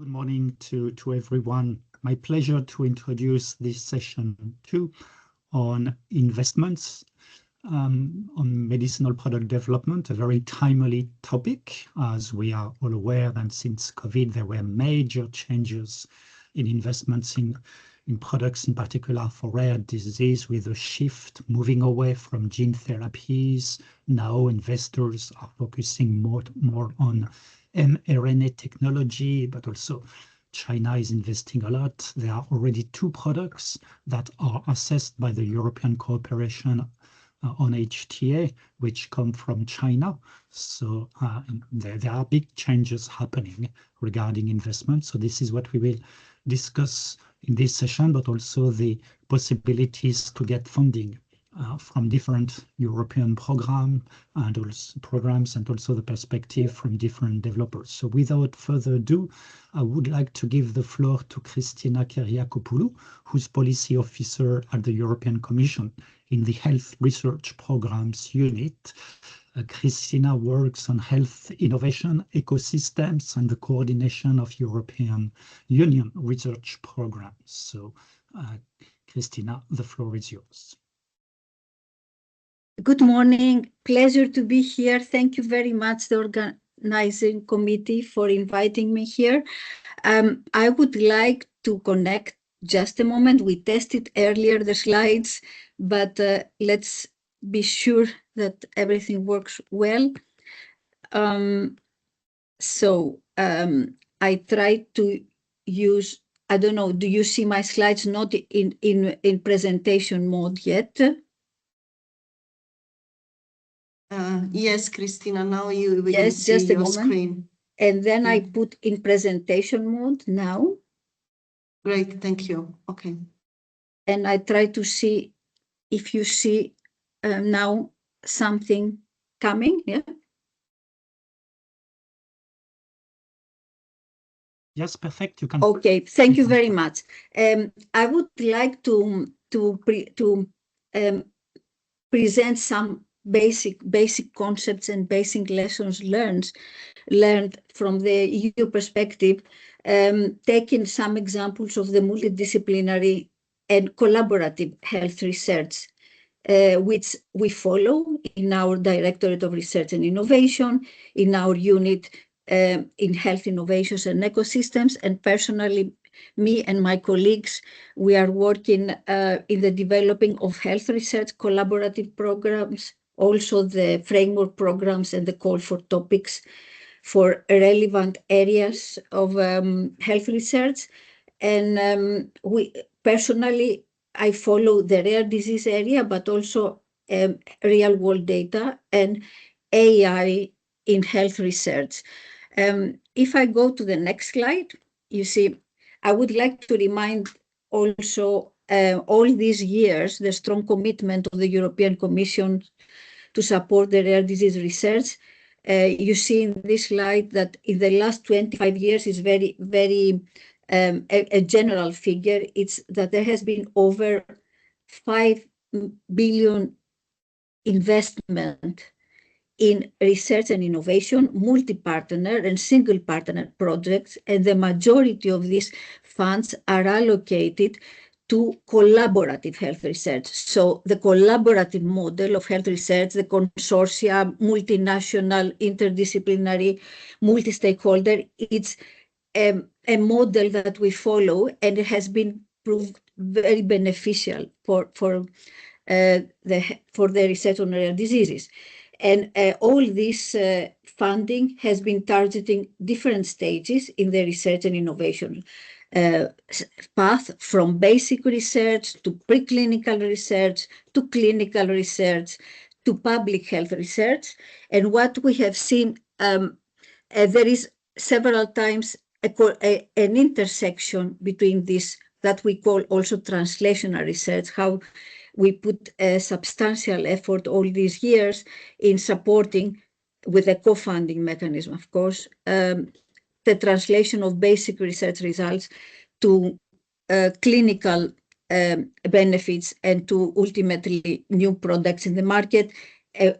Good morning to everyone. My pleasure to introduce this session 2 on investments on medicinal product development, a very timely topic, as we are all aware that since COVID there were major changes in investments in products, in particular for rare disease, with a shift moving away from gene therapies. Now investors are focusing more on mRNA technology, but also China is investing a lot. There are already 2 products that are assessed by the European Cooperation on HTA, which come from China. So there are big changes happening regarding investment. So this is what we will discuss in this session, but also the possibilities to get funding from different European programs and also the perspective from different developers. So without further ado, I would like to give the floor to Christina Kyriakopoulou, who's policy officer at the European Commission in the Health Research Programs Unit. Christina works on health innovation, ecosystems, and the coordination of European Union research programs. So, Christina, the floor is yours. Good morning. Pleasure to be here. Thank you very much, the organizing committee, for inviting me here. I would like to connect just a moment. We tested earlier the slides, but let's be sure that everything works well. I try to use, I don't know, do you see my slides not in presentation mode yet? Yes, Christina, now we yes, can see just a your moment. Screen. And then I put in presentation mode now. Great, thank you. Okay. And I try to see if you see now something coming, yeah? Yes, perfect. You can. Okay, thank you very much. I would like to present some basic concepts and basic lessons learned from the EU perspective, taking some examples of the multidisciplinary and collaborative health research, which we follow in our Directorate of Research and Innovation, in our unit in health innovations and ecosystems, and personally, me and my colleagues, we are working in the developing of health research collaborative programs, also the framework programs and the call for topics for relevant areas of health research. And we personally, I follow the rare disease area, but also real world data and AI in health research. If I go to the next slide, you see, I would like to remind also all these years, the strong commitment of the European Commission to support the rare disease research. You see in this slide that in the last 25 years is very, very a general figure. It's that there has been over 5 billion investment in research and innovation, multi-partner and single-partner projects, and the majority of these funds are allocated to collaborative health research. So the collaborative model of health research, the consortia, multinational, interdisciplinary, multi-stakeholder, it's a model that we follow, and it has been proved very beneficial for the research on rare diseases. And all this funding has been targeting different stages in the research and innovation path, from basic research to preclinical research to clinical research to public health research. And what we have seen, there is several times an intersection between this that we call also translational research, how we put a substantial effort all these years in supporting, with a co-funding mechanism, of course, the translation of basic research results to clinical benefits and to ultimately new products in the market.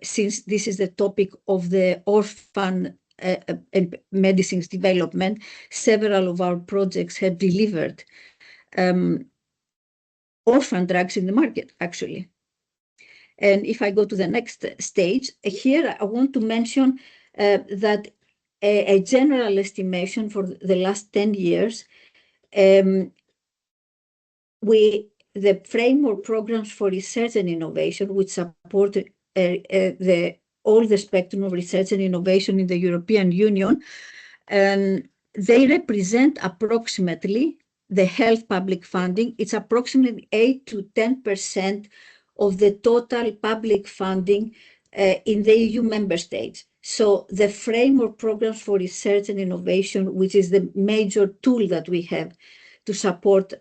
Since this is the topic of the orphan and medicines development, several of our projects have delivered orphan drugs in the market, actually. And if I go to the next stage, here I want to mention that a general estimation for the last 10 years, the framework programs for research and innovation, which support all the spectrum of research and innovation in the European Union, they represent approximately the health public funding. It's approximately 8 to 10% of the total public funding in the EU member states. So the framework programs for research and innovation, which is the major tool that we have to support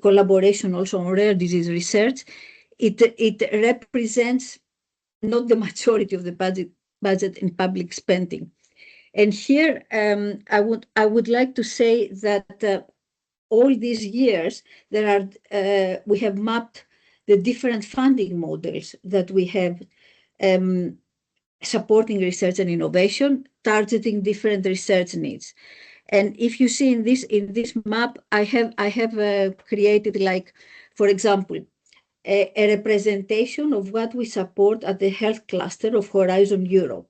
collaboration also on rare disease research, it represents not the majority of the budget in public spending. And here I would like to say that all these years we have mapped the different funding models that we have supporting research and innovation, targeting different research needs. And if you see in this map, I have created, like, for example, a representation of what we support at the health cluster of Horizon Europe.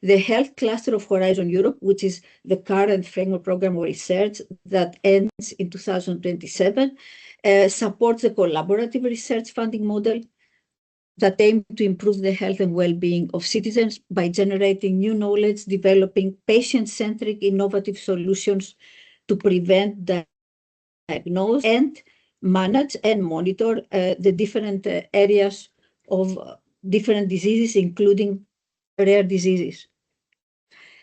The health cluster of Horizon Europe, which is the current framework program of research that ends in 2027, supports the collaborative research funding model that aim to improve the health and well-being of citizens by generating new knowledge, developing patient-centric innovative solutions to prevent, diagnose, and manage and monitor the different areas of different diseases, including rare diseases.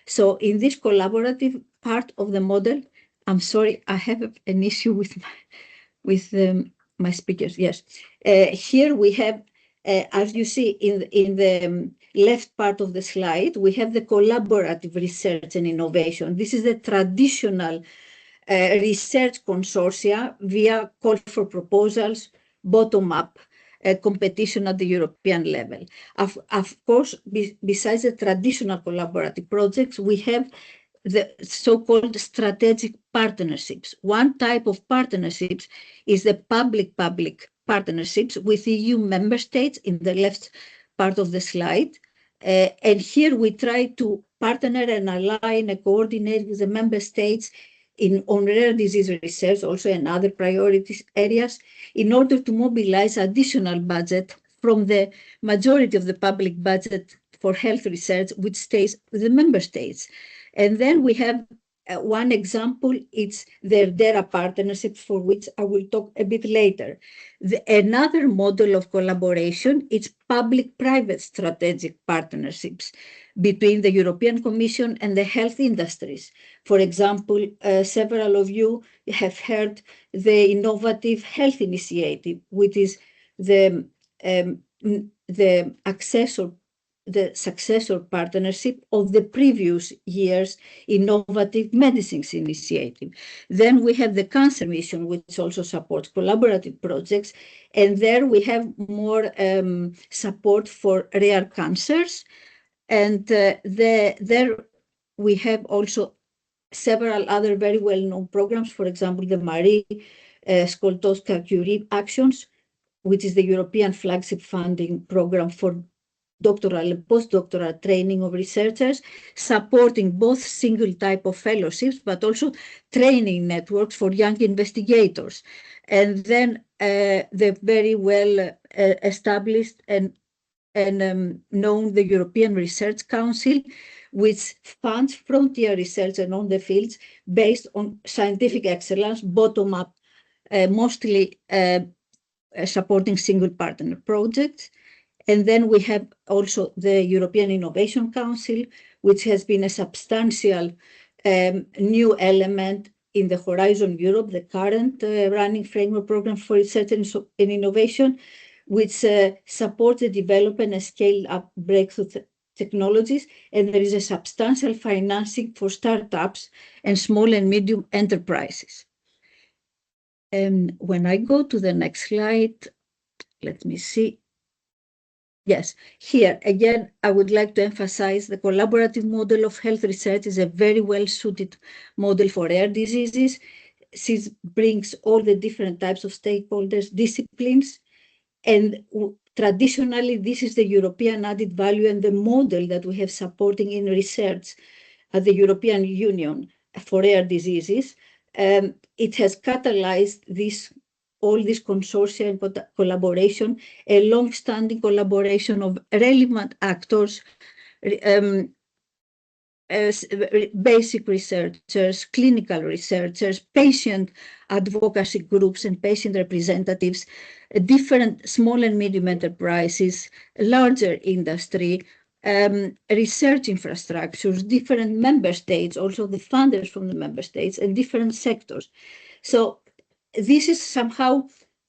So in this collaborative part of the model, I'm sorry, I have an issue with my speakers. Yes, here we have, as you see in the left part of the slide, we have the collaborative research and innovation. This is the traditional research consortia via call for proposals, bottom-up competition at the European level. Of course, besides the traditional collaborative projects, we have the so-called strategic partnerships. One type of partnerships is the public-public partnerships with EU member states in the left part of the slide. And here we try to partner and align and coordinate with the member states on rare disease research, also in other priority areas, in order to mobilize additional budget from the majority of the public budget for health research, which stays with the member states. And then we have one example, it's the DERA partnership, for which I will talk a bit later. Another model of collaboration is public-private strategic partnerships between the European Commission and the health industries. For example, several of you have heard the Innovative Health Initiative, which is the successor partnership of the previous year's Innovative Medicines Initiative. Then we have the Cancer Mission, which also supports collaborative projects. And there we have more support for rare cancers. And there we have also several other very well-known programs, for example, the Marie Sklodowska-Curie Actions, which is the European flagship funding program for doctoral and postdoctoral training of researchers, supporting both single type of fellowships, but also training networks for young investigators. And then the very well established and known the European Research Council, which funds frontier research and on the fields based on scientific excellence, bottom-up, mostly supporting single partner projects. And then we have also the European Innovation Council, which has been a substantial new element in the Horizon Europe, the current running framework program for research and innovation, which supports the development and scale-up breakthrough technologies. And there is a substantial financing for startups and small and medium enterprises. And when I go to the next slide, let me see. Yes, here again, I would like to emphasize the collaborative model of health research is a very well-suited model for rare diseases. It brings all the different types of stakeholders, disciplines, and traditionally, this is the European added value and the model that we have supporting in research at the European Union for rare diseases. It has catalyzed all this consortia and collaboration, a long-standing collaboration of relevant actors, basic researchers, clinical researchers, patient advocacy groups and patient representatives, different small and medium enterprises, larger industry, research infrastructures, different member states, also the funders from the member states, and different sectors. So this is somehow,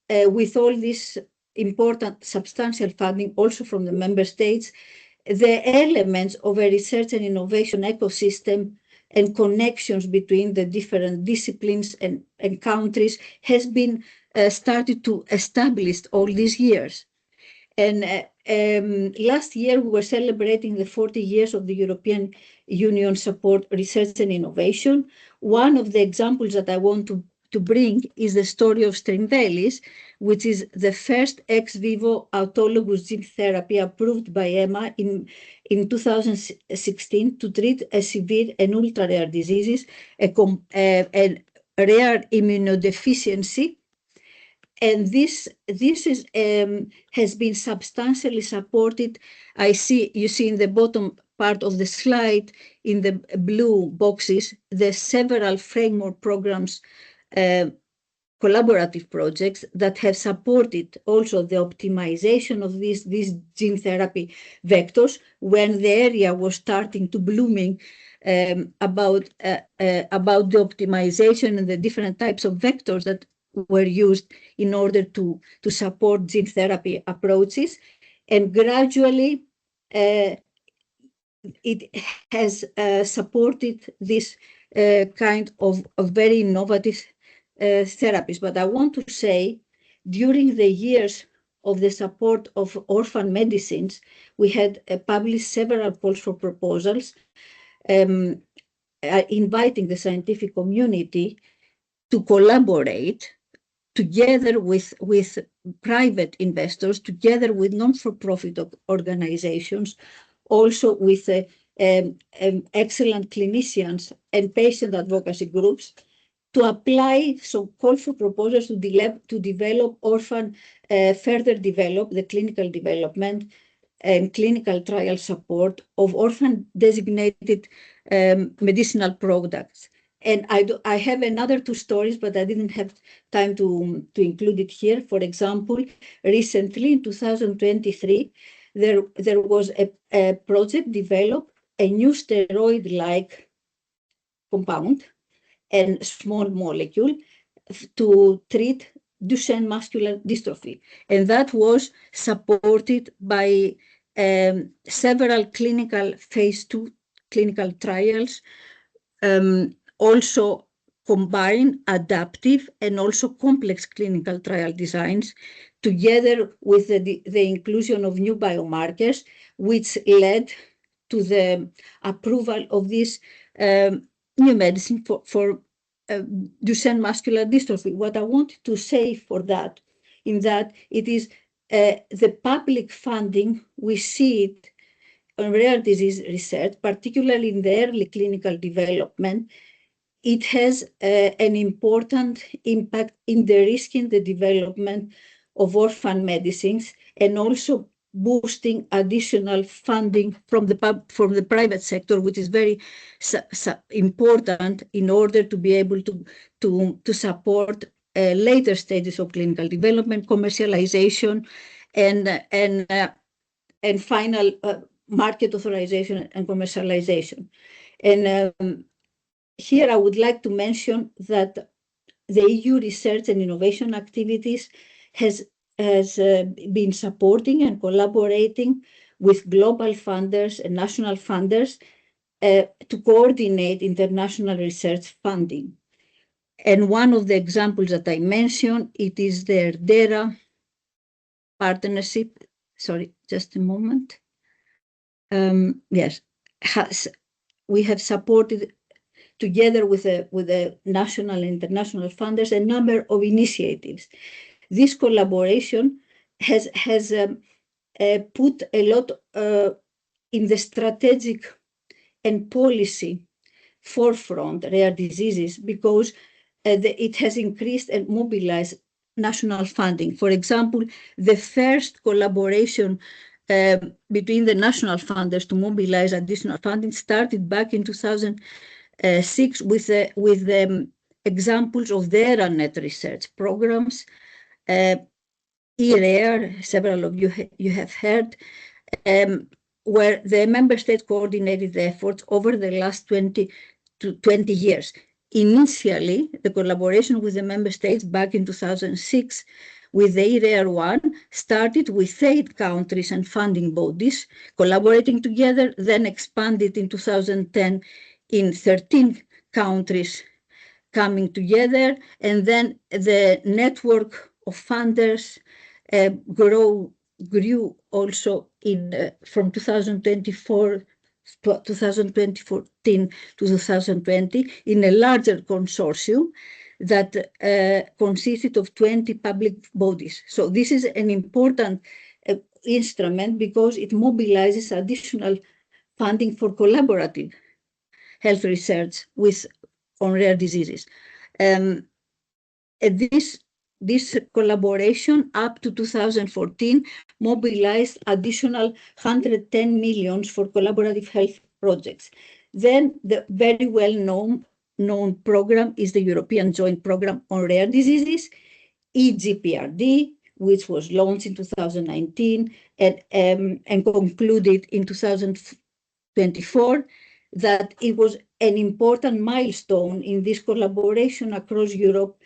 with all this important substantial funding also from the member states, the elements of a research and innovation ecosystem and connections between the different disciplines and countries has been started to establish all these years. And last year, we were celebrating the 40 years of the European Union support research and innovation. One of the examples that I want to bring is the story of Strimvelis, which is the first ex vivo autologous gene therapy approved by EMA in 2016 to treat a severe and ultra-rare diseases, a rare immunodeficiency. And this is has been substantially supported. You see in the bottom part of the slide, in the blue boxes, the several framework programs, collaborative projects that have supported also the optimization of these gene therapy vectors when the area was starting to blooming about the optimization and the different types of vectors that were used in order to support gene therapy approaches. And gradually, it has supported this kind of very innovative therapies. But I want to say, during the years of the support of orphan medicines, we had published several calls for proposals, inviting the scientific community to collaborate together with private investors, together with non-for-profit organizations, also with excellent clinicians and patient advocacy groups, to apply some call for proposals to develop orphan, further develop the clinical development and clinical trial support of orphan designated medicinal products. And I have another two stories, but I didn't have time to include it here. For example, recently in 2023, there was a project developed a new steroid-like compound and small molecule to treat Duchenne muscular dystrophy. And that was supported by several phase 2 clinical trials, also combine adaptive and also complex clinical trial designs, together with the inclusion of new biomarkers, which led to the approval of this new medicine for Duchenne muscular dystrophy. What I wanted to say for that, in that it is the public funding, we see it on rare disease research, particularly in the early clinical development. It has an important impact in de-risking the development of orphan medicines and also boosting additional funding from the private sector, which is very important in order to be able to support later stages of clinical development, commercialization, and final market authorization and commercialization. And here I would like to mention that the EU research and innovation activities has been supporting and collaborating with global funders and national funders to coordinate international research funding. And one of the examples that I mentioned, it is the ERDERA partnership sorry, just a moment. Yes, we have supported together with the national and international funders a number of initiatives. This collaboration has put a lot in the strategic and policy forefront rare diseases because it has increased and mobilized national funding. For example, the first collaboration between the national funders to mobilize additional funding started back in 2006 with the examples of the ERANET research programs. ERARE, several of you have heard, where the member states coordinated the efforts over the last 20 years. Initially, the collaboration with the member states back in 2006 with the ERAR1 started with 8 countries and funding bodies collaborating together, then expanded in 2010 in 13 countries coming together, and then the network of funders grew also from 2014 to 2020 in a larger consortium that consisted of 20 public bodies. So this is an important instrument because it mobilizes additional funding for collaborative health research on rare diseases. This collaboration up to 2014 mobilized additional 110 million for collaborative health projects. Then the very well-known program is the European Joint Program on Rare Diseases, EGPRD, which was launched in 2019 and concluded in 2024, that it was an important milestone in this collaboration across Europe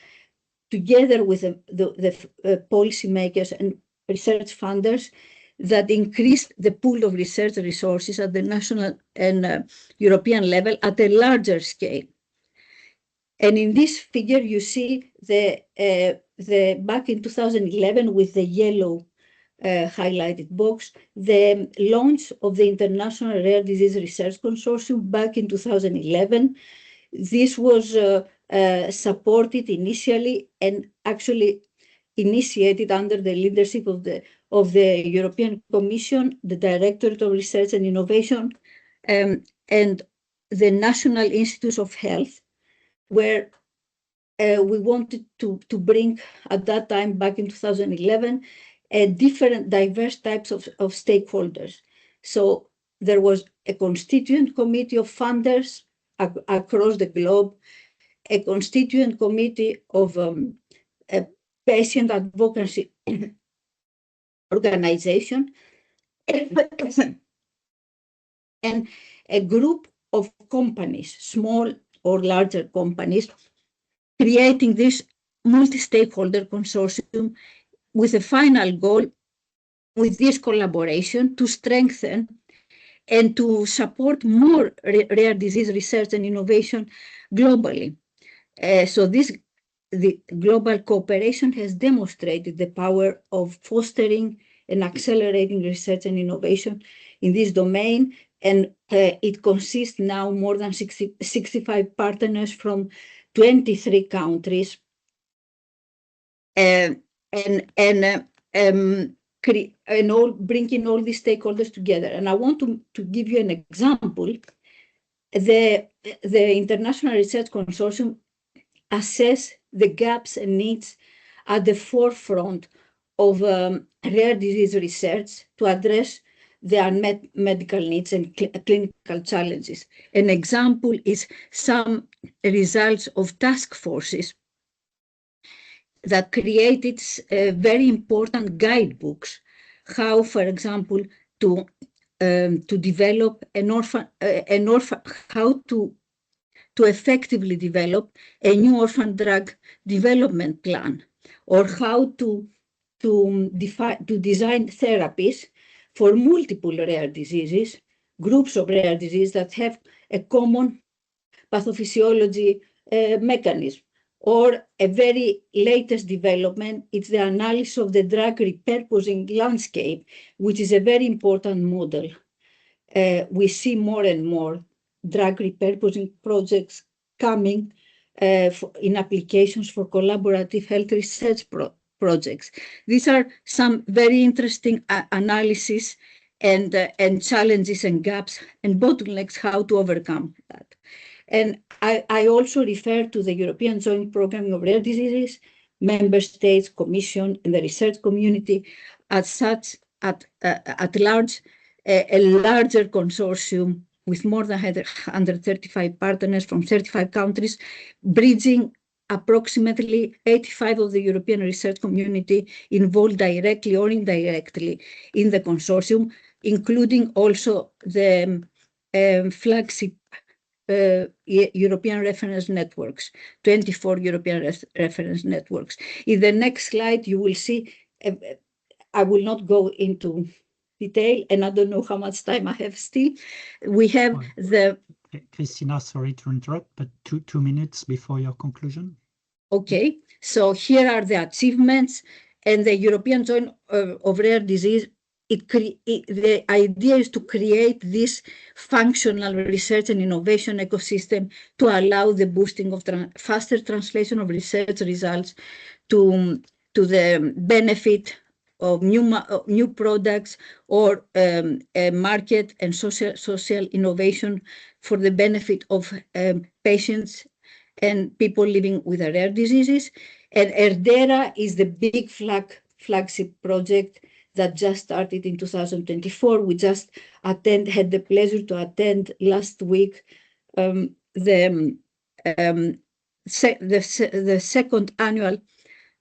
together with the policymakers and research funders that increased the pool of research resources at the national and European level at a larger scale. And in this figure, you see the back in 2011 with the yellow highlighted box, the launch of the International Rare Disease Research Consortium back in 2011. This was supported initially and actually initiated under the leadership of the European Commission, the Directorate of Research and Innovation, and the National Institutes of Health, where we wanted to bring at that time, back in 2011, different diverse types of stakeholders. So there was a constituent committee of funders across the globe, a constituent committee of patient advocacy organization, and a group of companies, small or larger companies, creating this multi-stakeholder consortium with a final goal with this collaboration to strengthen and to support more rare disease research and innovation globally. So the global cooperation has demonstrated the power of fostering and accelerating research and innovation in this domain, and it consists now more than 65 partners from 23 countries, and all bringing all these stakeholders together. And I want to give you an example. The International Research Consortium assess the gaps and needs at the forefront of rare disease research to address the unmet medical needs and clinical challenges. An example is some results of task forces that created very important guidebooks, how, for example, to develop how to effectively develop a new orphan drug development plan, or how to design therapies for multiple rare diseases, groups of rare diseases that have a common pathophysiology mechanism, Or a very latest development, it's the analysis of the drug repurposing landscape, which is a very important model. We see more and more drug repurposing projects coming in applications for collaborative health research projects. These are some very interesting analyses and challenges and gaps and bottlenecks, how to overcome that. And I also refer to the European Joint Programming of Rare Diseases, member states, commission, and the research community at large, a larger consortium with more than 135 partners from 35 countries, bridging approximately 85 of the European research community involved directly or indirectly in the consortium, including also the flagship European reference networks, 24 European reference networks. In the next slide, you will see, I will not go into detail, and I don't know how much time I have still. We have Christina, sorry to interrupt, but two minutes before your conclusion. Okay, so here are the achievements, and the European Joint of Rare Disease. The idea is to create this functional research and innovation ecosystem to allow the boosting of faster translation of research results to the benefit of new products or market and social innovation for the benefit of patients and people living with rare diseases. And ERDERA is the big flagship project that just started in 2024. We just had the pleasure to attend last week the second annual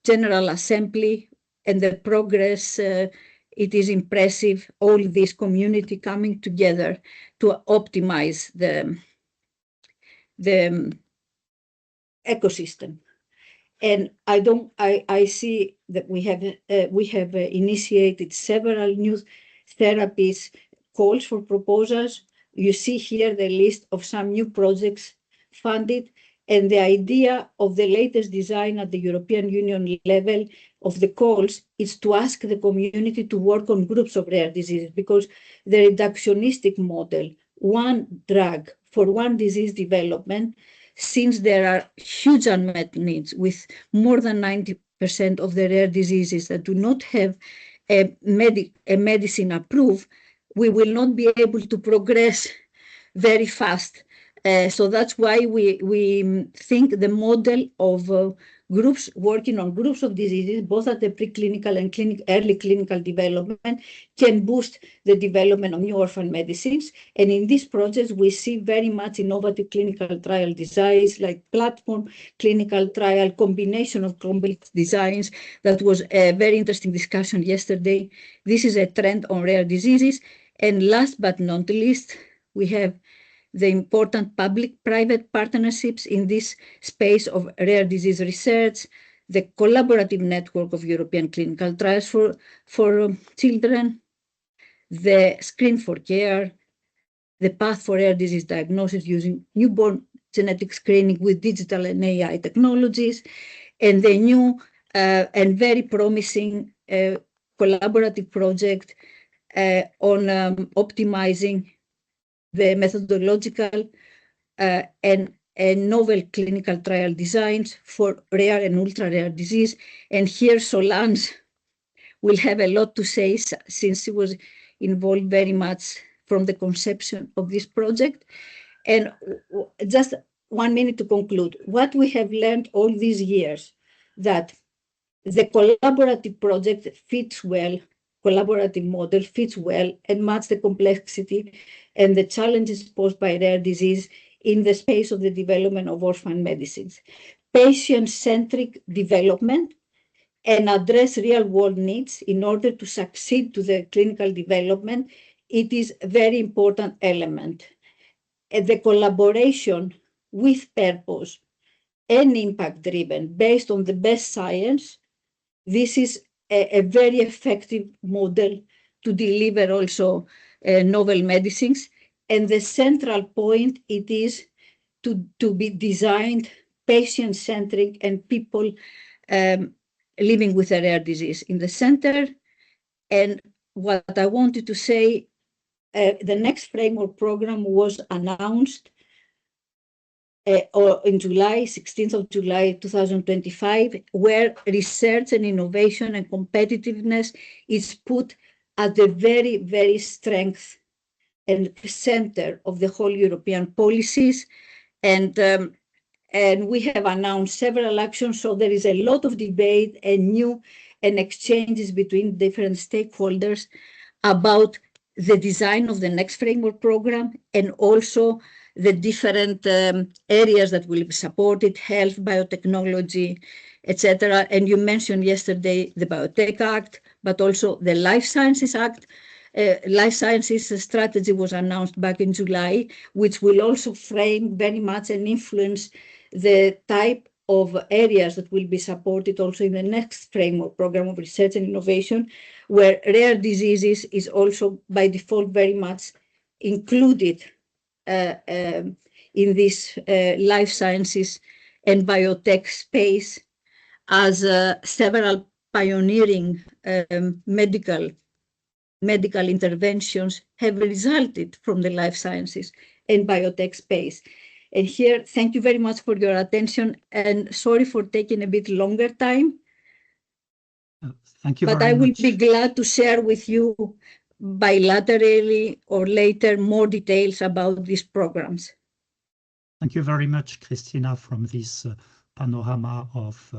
General Assembly, and the progress, it is impressive, all this community coming together to optimize the ecosystem. And I see that we have initiated several new therapies, calls for proposals. You see here the list of some new projects funded, and the idea of the latest design at the European Union level of the calls is to ask the community to work on groups of rare diseases, because the reductionistic model, one drug for one disease development, since there are huge unmet needs with more than 90% of the rare diseases that do not have a medicine approved, we will not be able to progress very fast. So that's why we think the model of groups working on groups of diseases, both at the preclinical and early clinical development, can boost the development of new orphan medicines. And in these projects, we see very much innovative clinical trial designs, like platform clinical trial, combination of complex designs. That was a very interesting discussion yesterday. This is a trend on rare diseases. And last but not least, we have the important public-private partnerships in this space of rare disease research, the collaborative network of European clinical trials for children, the Screen for Care, the path for rare disease diagnosis using newborn genetic screening with digital and AI technologies, and the new and very promising collaborative project on optimizing the methodological and novel clinical trial designs for rare and ultra-rare disease. And here Solange will have a lot to say, since she was involved very much from the conception of this project. And just 1 minute to conclude. What we have learned all these years, that the collaborative project fits well, collaborative model fits well and matches the complexity and the challenges posed by rare disease in the space of the development of orphan medicines. Patient-centric development and address real-world needs in order to succeed to the clinical development, it is a very important element. And the collaboration with purpose and impact-driven, based on the best science, this is a very effective model to deliver also novel medicines. And the central point, it is to be designed patient-centric and people living with a rare disease in the center. And what I wanted to say, the next framework program was announced in July, 16th of July 2025, where research and innovation and competitiveness is put at the very, very strength and center of the whole European policies. And we have announced several actions, so there is a lot of debate and exchanges between different stakeholders about the design of the next framework program and also the different areas that will be supported, health, biotechnology, etc. And you mentioned yesterday the Biotech Act, but also the Life Sciences Act. Life Sciences strategy was announced back in July, which will also frame very much and influence the type of areas that will be supported also in the next framework program of research and innovation, where rare diseases is also by default very much included in this life sciences and biotech space, as several pioneering medical interventions have resulted from the life sciences and biotech space. And here, thank you very much for your attention, and sorry for taking a bit longer time. Thank you very much. But I will be glad to share with you bilaterally or later more details about these programs. Thank you very much, Christina, from this panorama of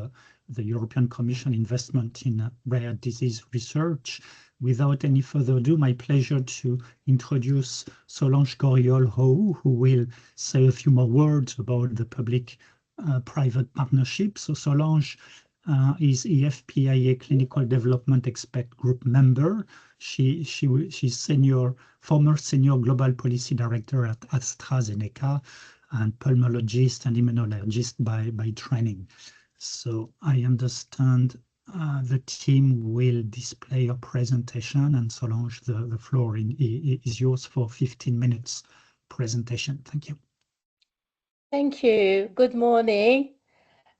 the European Commission investment in rare disease research. Without any further ado, my pleasure to introduce Solange Corriol-Rohou, who will say a few more words about the public-private partnership. So Solange is EFPIA Clinical Development Expert Group member. She's former Senior Global Policy Director at AstraZeneca and pulmonologist and immunologist by training. So I understand the team will display a presentation, and Solange, the floor is yours for 15 minutes presentation. Thank you. Thank you. Good morning.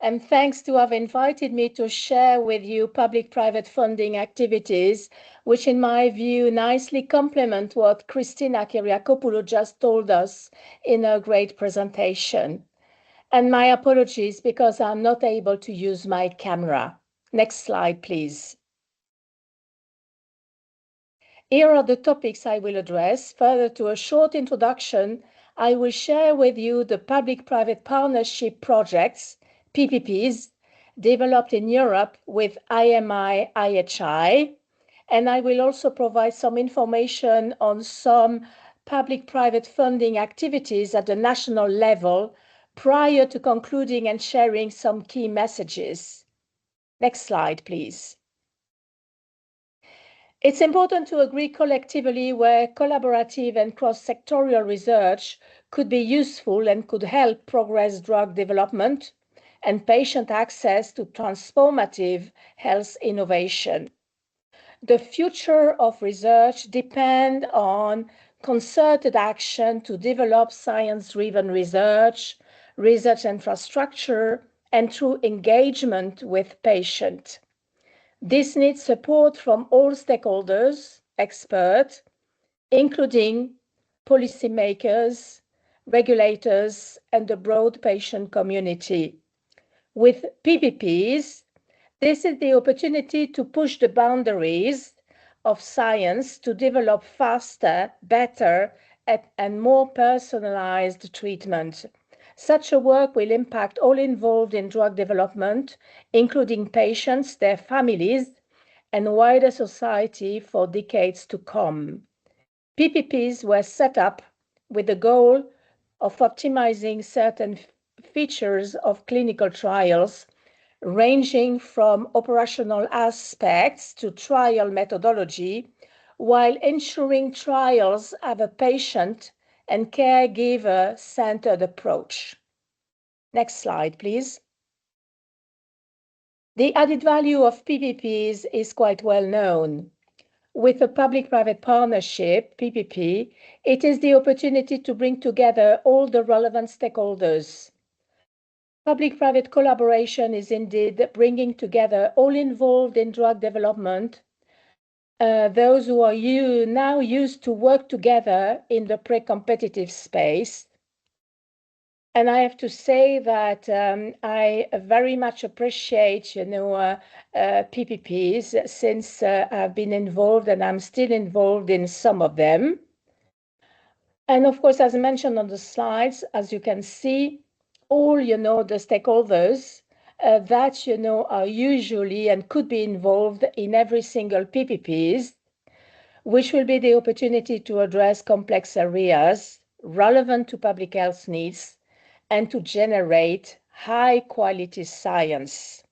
And thanks to have invited me to share with you public-private funding activities, which in my view nicely complement what Christina Kyriakopoulou just told us in her great presentation. And my apologies because I'm not able to use my camera. Next slide, please. Here are the topics I will address. Further to a short introduction, I will share with you the public-private partnership projects, PPPs, developed in Europe with IMI-IHI, and I will also provide some information on some public-private funding activities at the national level prior to concluding and sharing some key messages. Next slide, please. It's important to agree collectively where collaborative and cross-sectorial research could be useful and could help progress drug development and patient access to transformative health innovation. The future of research depends on concerted action to develop science-driven research infrastructure, and through engagement with patients. This needs support from all stakeholders, experts, including policymakers, regulators, and the broad patient community. With PPPs, this is the opportunity to push the boundaries of science to develop faster, better, and more personalized treatment. Such a work will impact all involved in drug development, including patients, their families, and wider society for decades to come. PPPs were set up with the goal of optimizing certain features of clinical trials, ranging from operational aspects to trial methodology, while ensuring trials have a patient and caregiver-centered approach. Next slide, please. The added value of PPPs is quite well known. With a public-private partnership, PPP, it is the opportunity to bring together all the relevant stakeholders. Public-private collaboration is indeed bringing together all involved in drug development, those who are now used to work together in the pre-competitive space. And I have to say that I very much appreciate, PPPs, since I've been involved and I'm still involved in some of them. And of course, as mentioned on the slides, as you can see, all, the stakeholders that, are usually and could be involved in every single PPPs, which will be the opportunity to address complex areas relevant to public health needs and to generate high-quality science.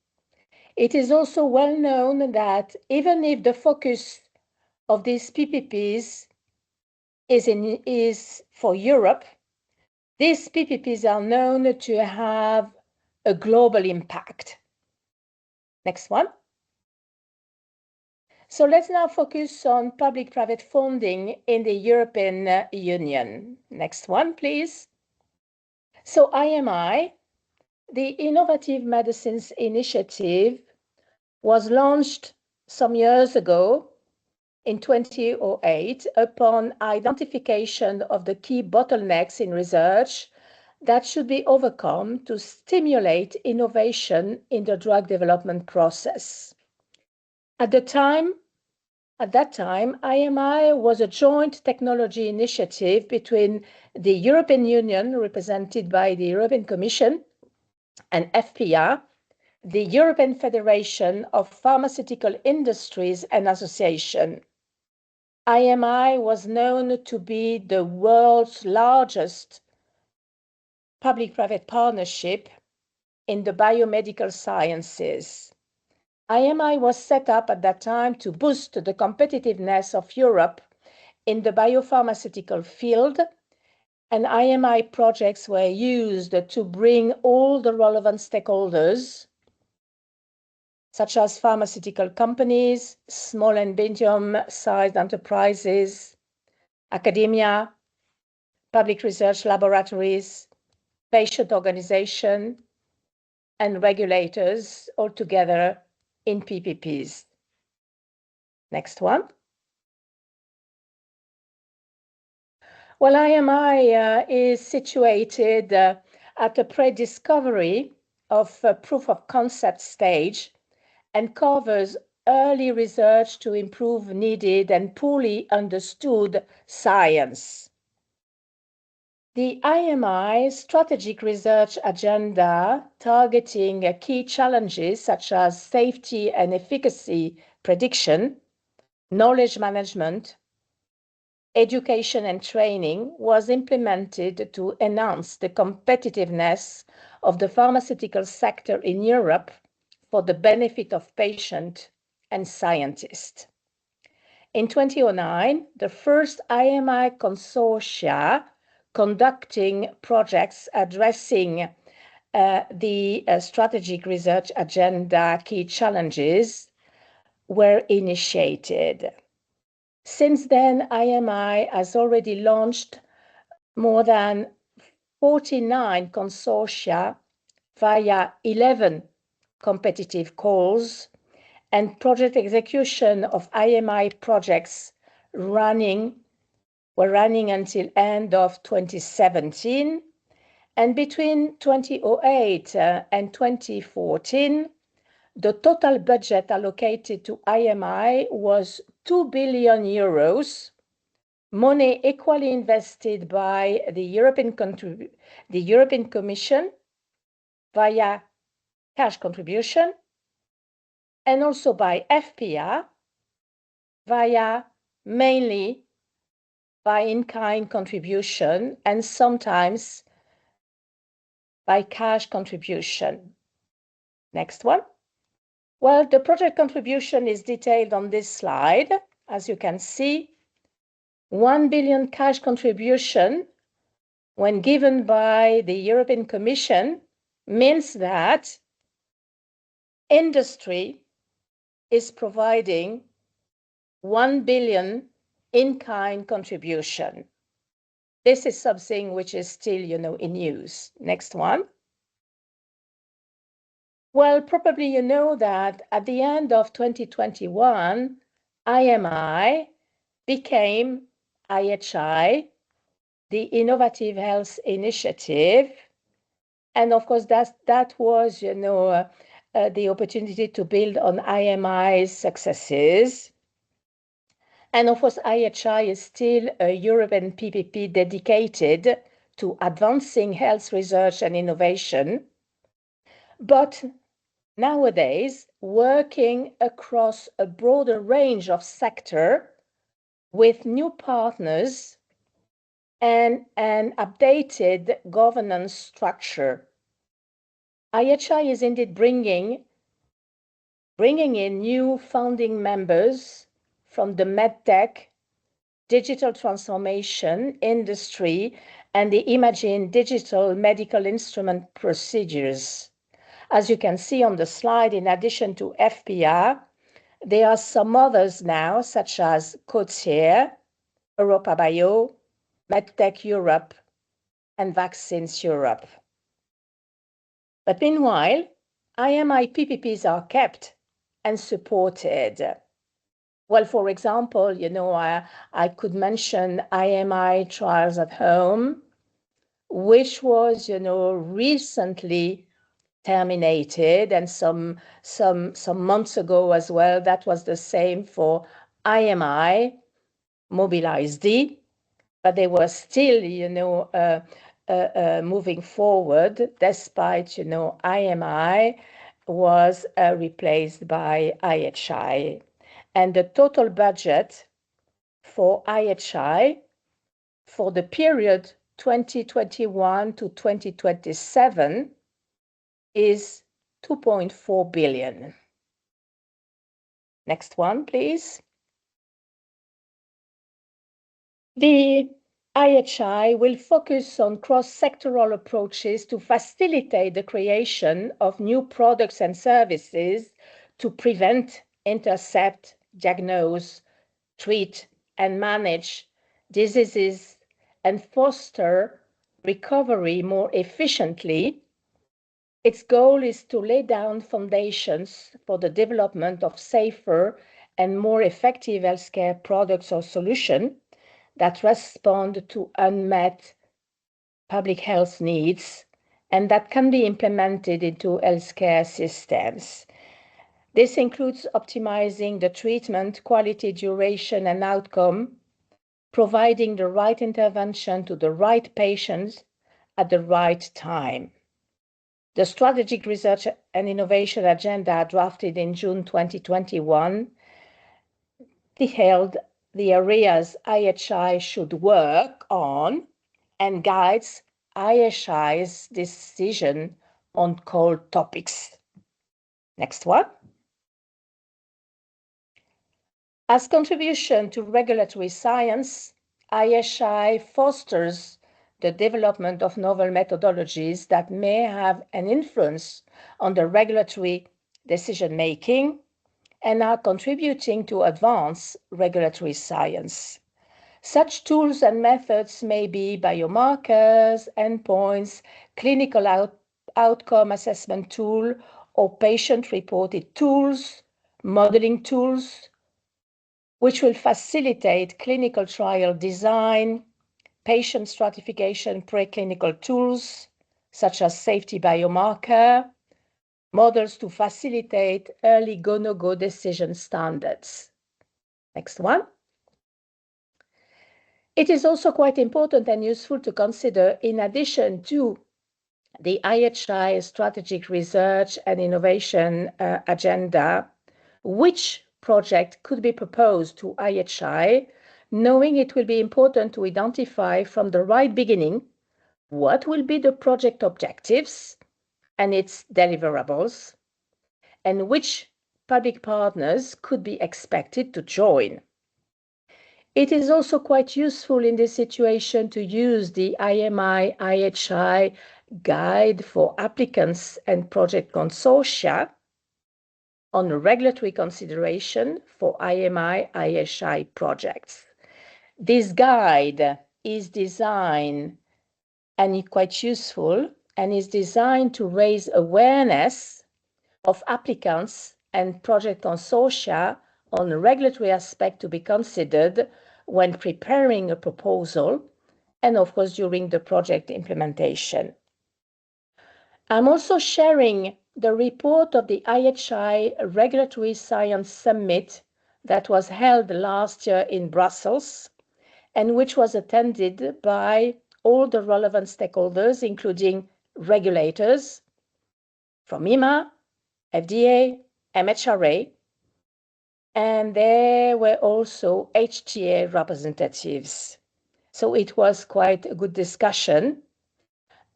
It is also well known that even if the focus of these PPPs is for Europe, these PPPs are known to have a global impact. Next one. So let's now focus on public-private funding in the European Union. Next one, please. So IMI, the Innovative Medicines Initiative, was launched some years ago in 2008 upon identification of the key bottlenecks in research that should be overcome to stimulate innovation in the drug development process. At that time, IMI was a joint technology initiative between the European Union, represented by the European Commission, and FPA, the European Federation of Pharmaceutical Industries and Association. IMI was known to be the world's largest public-private partnership in the biomedical sciences. IMI was set up at that time to boost the competitiveness of Europe in the biopharmaceutical field, and IMI projects were used to bring all the relevant stakeholders, such as pharmaceutical companies, small and medium-sized enterprises, academia, public research laboratories, patient organizations, and regulators all together in PPPs. Next one. Well, IMI is situated at a pre-discovery of proof of concept stage and covers early research to improve needed and poorly understood science. The IMI strategic research agenda, targeting key challenges such as safety and efficacy prediction, knowledge management, education and training, was implemented to enhance the competitiveness of the pharmaceutical sector in Europe for the benefit of patients and scientists. In 2009, the first IMI consortia conducting projects addressing the strategic research agenda key challenges were initiated. Since then, IMI has already launched more than 49 consortia via 11 competitive calls, and project execution of IMI projects were running until end of 2017. And between 2008 and 2014, the total budget allocated to IMI was 2 billion euros, money equally invested by the European Commission via cash contribution, and also by FPA mainly by in-kind contribution and sometimes by cash contribution. Next one. Well, the project contribution is detailed on this slide. As you can see, 1 billion cash contribution when given by the European Commission means that industry is providing 1 billion in-kind contribution. This is something which is still, in use. Next one. Well, probably you know that at the end of 2021, IMI became IHI, the Innovative Health Initiative. And of course, that was, the opportunity to build on IMI's successes. And of course, IHI is still a European PPP dedicated to advancing health research and innovation. But nowadays, working across a broader range of sectors with new partners and an updated governance structure. IHI is indeed bringing in new founding members from the medtech, digital transformation industry, and the imaging digital medical instrument procedures. As you can see on the slide, in addition to FPR, there are some others now, such as Corriol, Europa Bio, MedTech Europe, and Vaccines Europe. But meanwhile, IMI PPPs are kept and supported. Well, for example, I could mention IMI Trials at Home, which was, recently terminated, and some months ago as well. That was the same for IMI Mobilize D, but they were still, moving forward, despite, IMI was replaced by IHI. And the total budget for IHI for the period 2021 to 2027 is 2.4 billion. Next one, please. The IHI will focus on cross-sectoral approaches to facilitate the creation of new products and services to prevent, intercept, diagnose, treat, and manage diseases and foster recovery more efficiently. Its goal is to lay down foundations for the development of safer and more effective healthcare products or solutions that respond to unmet public health needs and that can be implemented into healthcare systems. This includes optimizing the treatment, quality, duration, and outcome, providing the right intervention to the right patients at the right time. The Strategic Research and Innovation Agenda, drafted in June 2021, detailed the areas IHI should work on and guides IHI's decision on core topics. Next one. As contribution to regulatory science, IHI fosters the development of novel methodologies that may have an influence on the regulatory decision-making and are contributing to advance regulatory science. Such tools and methods may be biomarkers, endpoints, clinical outcome assessment tool, or patient-reported tools, modeling tools, which will facilitate clinical trial design, patient stratification preclinical tools, such as safety biomarker, models to facilitate early go-no-go decision standards. Next one. It is also quite important and useful to consider, in addition to the IHI Strategic Research and Innovation Agenda, which project could be proposed to IHI, knowing it will be important to identify from the right beginning what will be the project objectives and its deliverables, and which public partners could be expected to join. It is also quite useful in this situation to use the IMI IHI guide for applicants and project consortia on regulatory consideration for IMI IHI projects. This guide is designed and quite useful and is designed to raise awareness of applicants and project consortia on a regulatory aspect to be considered when preparing a proposal and of course during the project implementation. I'm also sharing the report of the IHI Regulatory Science Summit that was held last year in Brussels and which was attended by all the relevant stakeholders, including regulators from EMA, FDA, MHRA, and there were also HTA representatives. So it was quite a good discussion.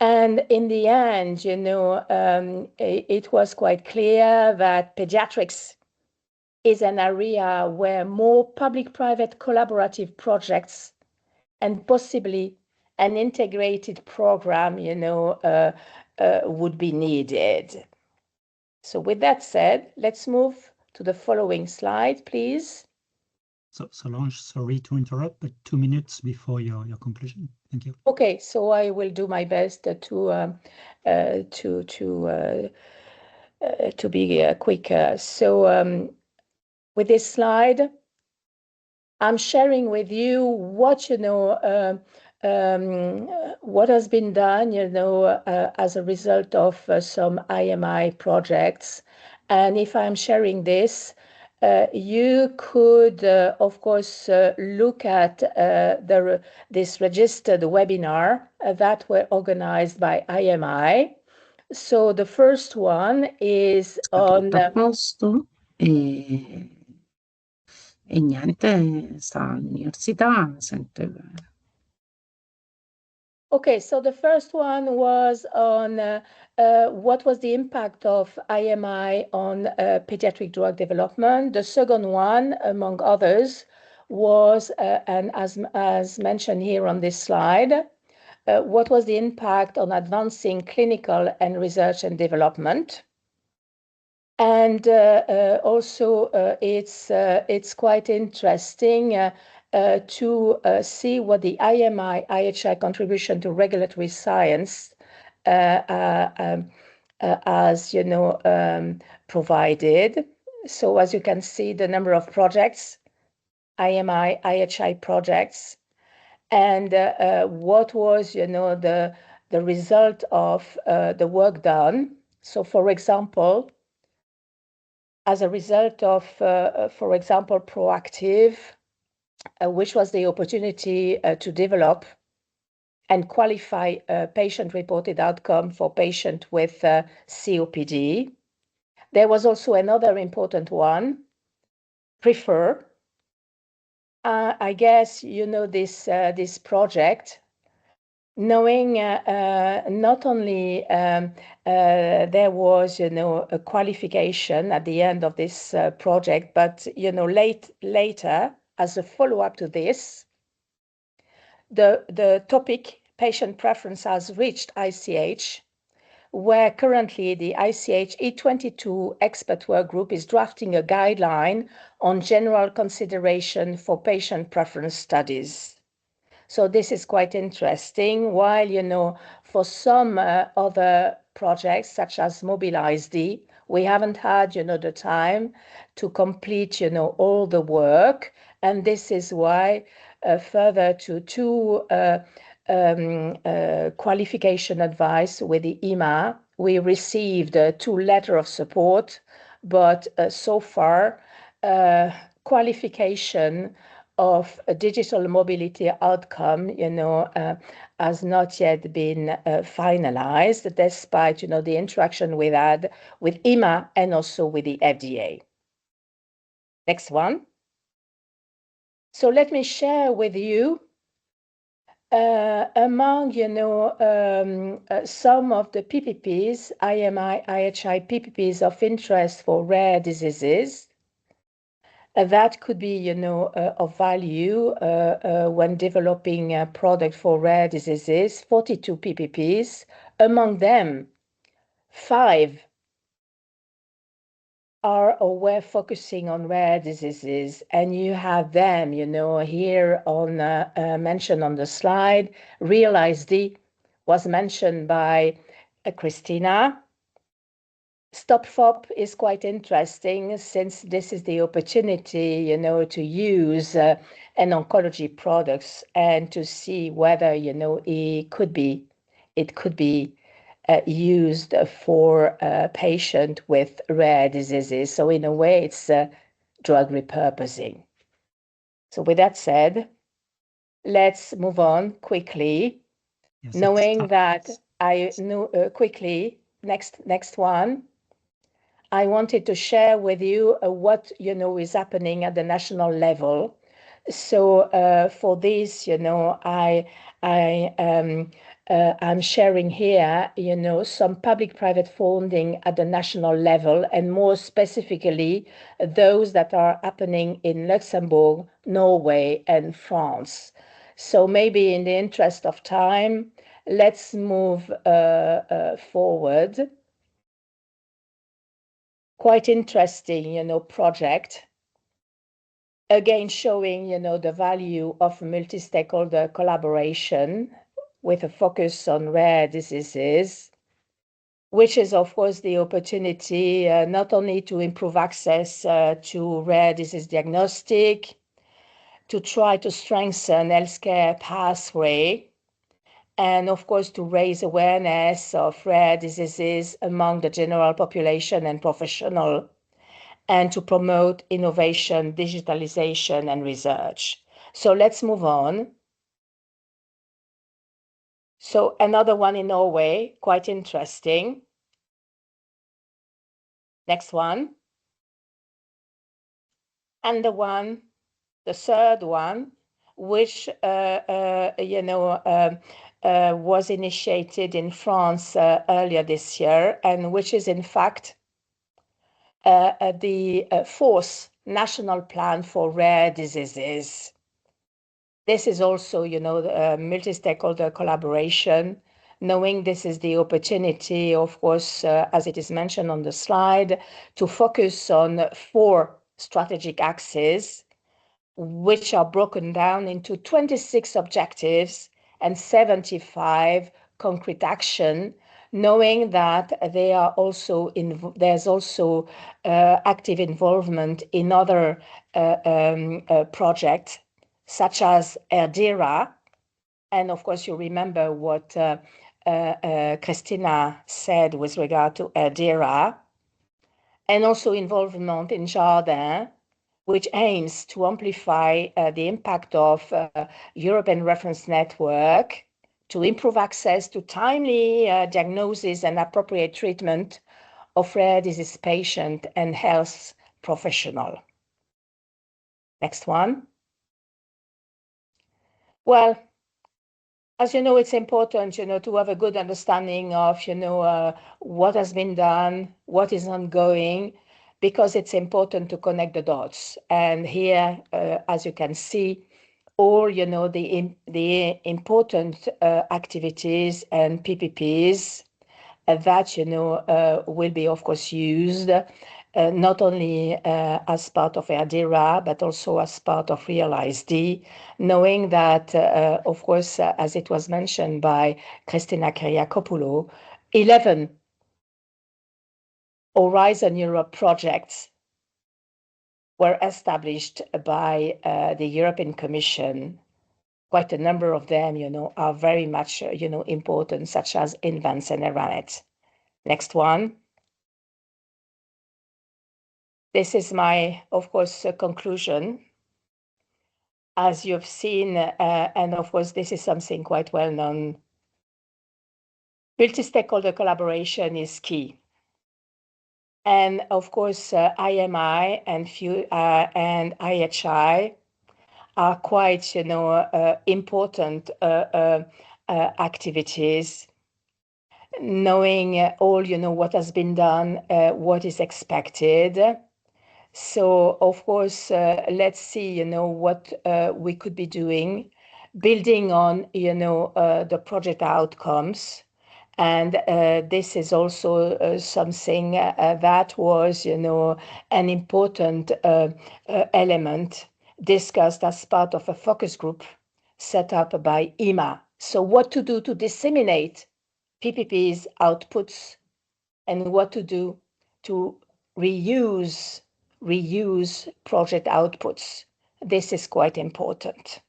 And in the end, it was quite clear that pediatrics is an area where more public-private collaborative projects and possibly an integrated program, would be needed. So with that said, let's move to the following slide, please. So Solange, sorry to interrupt, but 2 minutes before your conclusion. Thank you. Okay, so I will do my best to be quicker. So with this slide, I'm sharing with you what what has been done, as a result of some IMI projects. And if I'm sharing this, you could, of course, look at this registered webinar that were organized by IMI. So the first one is on... E niente, sta all'università, sente... Okay, so the first one was on what was the impact of IMI on pediatric drug development. The second one, among others, was, and as mentioned here on this slide, what was the impact on advancing clinical and research and development. And also, it's quite interesting to see what the IMI-IHI contribution to regulatory science has, provided. So as you can see, the number of projects, IMI-IHI projects, and what was, the result of the work done. So, for example, as a result of, for example, PROACTIVE, which was the opportunity to develop and qualify a patient-reported outcome for patients with COPD. There was also another important one, PREFER. I guess you know this project, knowing not only there was, a qualification at the end of this project, but, later, as a follow-up to this, the topic patient preference has reached ICH, where currently the ICH E22 expert work group is drafting a guideline on general consideration for patient preference studies. So this is quite interesting, while, for some other projects, such as Mobilize-D, we haven't had, the time to complete, all the work. And this is why, further to two qualification advice with the EMA, we received 2 letters of support, but so far, qualification of a digital mobility outcome, has not yet been finalized, despite, the interaction we had with EMA and also with the FDA. Next one. So let me share with you among, some of the PPPs, IMI-IHI PPPs of interest for rare diseases, that could be, of value when developing a product for rare diseases, 42 PPPs. Among them, 5 are or were focusing on rare diseases, and you have them, here on mentioned on the slide. Realize-D was mentioned by Christina. StopFop is quite interesting since this is the opportunity, to use an oncology products and to see whether, it could be used for a patient with rare diseases. So in a way, it's drug repurposing. So with that said, let's move on quickly, Yes, knowing that I know quickly, next one. I wanted to share with you what is happening at the national level. So for this, I'm sharing here, some public-private funding at the national level, and more specifically, those that are happening in Luxembourg, Norway, and France. So maybe in the interest of time, let's move forward. Quite interesting, project. Again, showing, the value of multi-stakeholder collaboration with a focus on rare diseases, which is, of course, the opportunity not only to improve access to rare disease diagnostic, to try to strengthen healthcare pathway, and of course to raise awareness of rare diseases among the general population and professional, and to promote innovation, digitalization, and research. So let's move on. So another one in Norway, quite interesting. Next one. And the third one, which was initiated in France earlier this year, and which is in fact the fourth national plan for rare diseases. This is also, multi-stakeholder collaboration, knowing this is the opportunity, of course, as it is mentioned on the slide, to focus on 4 strategic axes, which are broken down into 26 objectives and 75 concrete action, knowing that they are also there's also active involvement in other projects, such as ERDIRA. And of course, you remember what Christina said with regard to ERDIRA, and also involvement in Jardin, which aims to amplify the impact of European Reference Network to improve access to timely diagnosis and appropriate treatment of rare disease patient and health professional. Next one. Well, as you know, it's important, to have a good understanding of, what has been done, what is ongoing, because it's important to connect the dots. And here, as you can see, all, the important activities and PPPs that, will be, of course, used not only as part of ERDIRA, but also as part of REAL-ISD, knowing that, of course, as it was mentioned by Christina Kyriakopoulou, 11 Horizon Europe projects were established by the European Commission. Quite a number of them, are very much, important, such as INVANCE and ERANET. Next one. This is my, of course, conclusion. As you've seen, and of course, this is something quite well known, multi-stakeholder collaboration is key. And of course, IMI and IHI are quite, important activities, knowing all, what has been done, what is expected. So, of course, let's see, what we could be doing, building on, the project outcomes. And this is also something that was, an important element discussed as part of a focus group set up by EMA. So what to do to disseminate PPP's outputs, and what to do to reuse project outputs. This is quite important.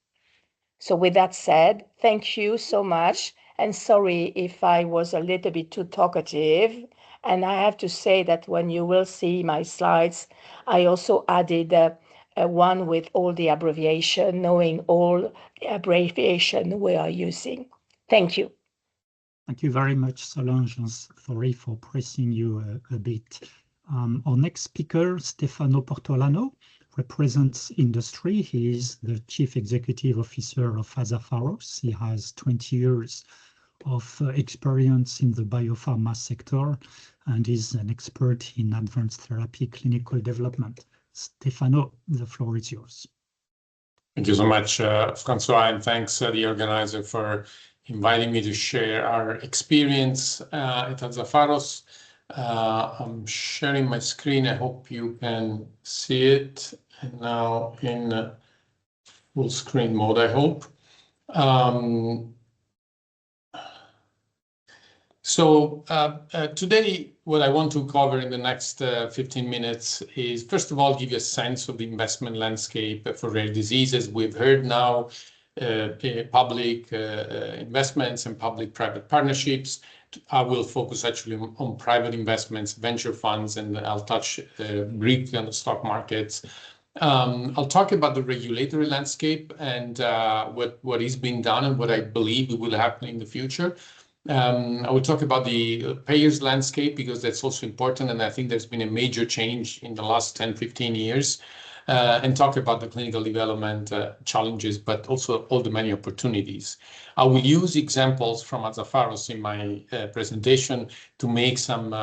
So with that said, thank you so much. And sorry if I was a little bit too talkative. And I have to say that when you will see my slides, I also added one with all the abbreviation, knowing all the abbreviation we are using. Thank you. Thank you very much, Solange, and sorry for pressing you a bit. Our next speaker, Stefano Portolano, represents industry. He is the Chief Executive Officer of Azafaros. He has 20 years of experience in the biopharma sector and is an expert in advanced therapy clinical development. Stefano, the floor is yours. Thank you so much, François, and thanks the organizer for inviting me to share our experience at Azafaros. I'm sharing my screen. I hope you can see it. And now in full screen mode, I hope. Today, what I want to cover in the next 15 minutes is, first of all, give you a sense of the investment landscape for rare diseases. We've heard now public investments and public-private partnerships. I will focus actually on private investments, venture funds, and I'll touch briefly on the stock markets. I'll talk about the regulatory landscape and what is being done and what I believe will happen in the future. I will talk about the payers landscape because that's also important, and I think there's been a major change in the last 10, 15 years, and talk about the clinical development challenges, but also all the many opportunities. I will use examples from Azafaros in my presentation to make some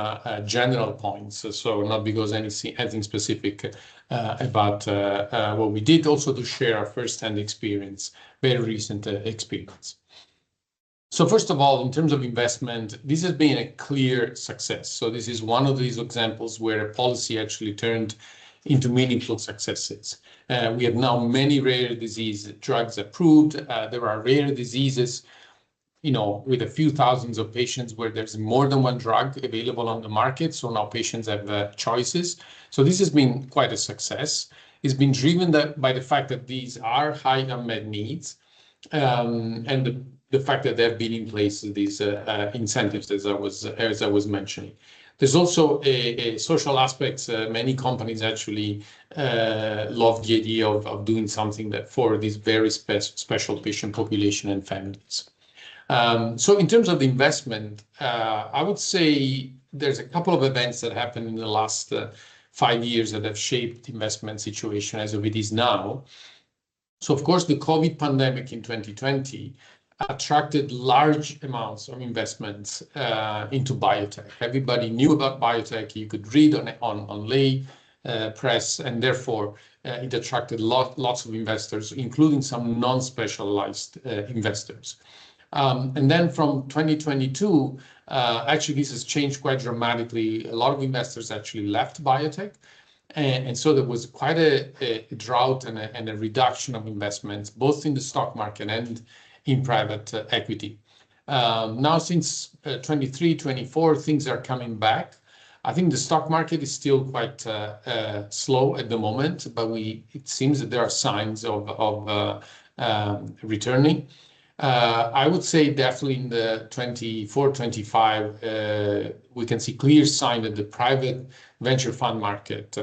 general points, so not because anything specific about what we did, also to share our first-hand experience, very recent experience. So first of all, in terms of investment, this has been a clear success. So this is one of these examples where a policy actually turned into meaningful successes. We have now many rare disease drugs approved. There are rare diseases, with a few thousands of patients where there's more than one drug available on the market. So now patients have choices. So this has been quite a success. It's been driven by the fact that these are high unmet needs, and the fact that there have been in place these incentives, as I was mentioning. There's also a social aspects. Many companies actually love the idea of doing something that for this very special patient population and families. So in terms of the investment, I would say there's a couple of events that happened in the last 5 years that have shaped the investment situation as of it is now. So of course, the COVID pandemic in 2020 attracted large amounts of investments into biotech. Everybody knew about biotech. You could read on lay press, and therefore it attracted lots of investors, including some non-specialized investors. And then from 2022, actually this has changed quite dramatically. A lot of investors actually left biotech. And so there was quite a drought and a reduction of investments, both in the stock market and in private equity. Now, since 23, 24, things are coming back. I think the stock market is still quite slow at the moment, but it seems that there are signs of returning. I would say definitely in the 24, 25, we can see clear sign that the private venture fund market,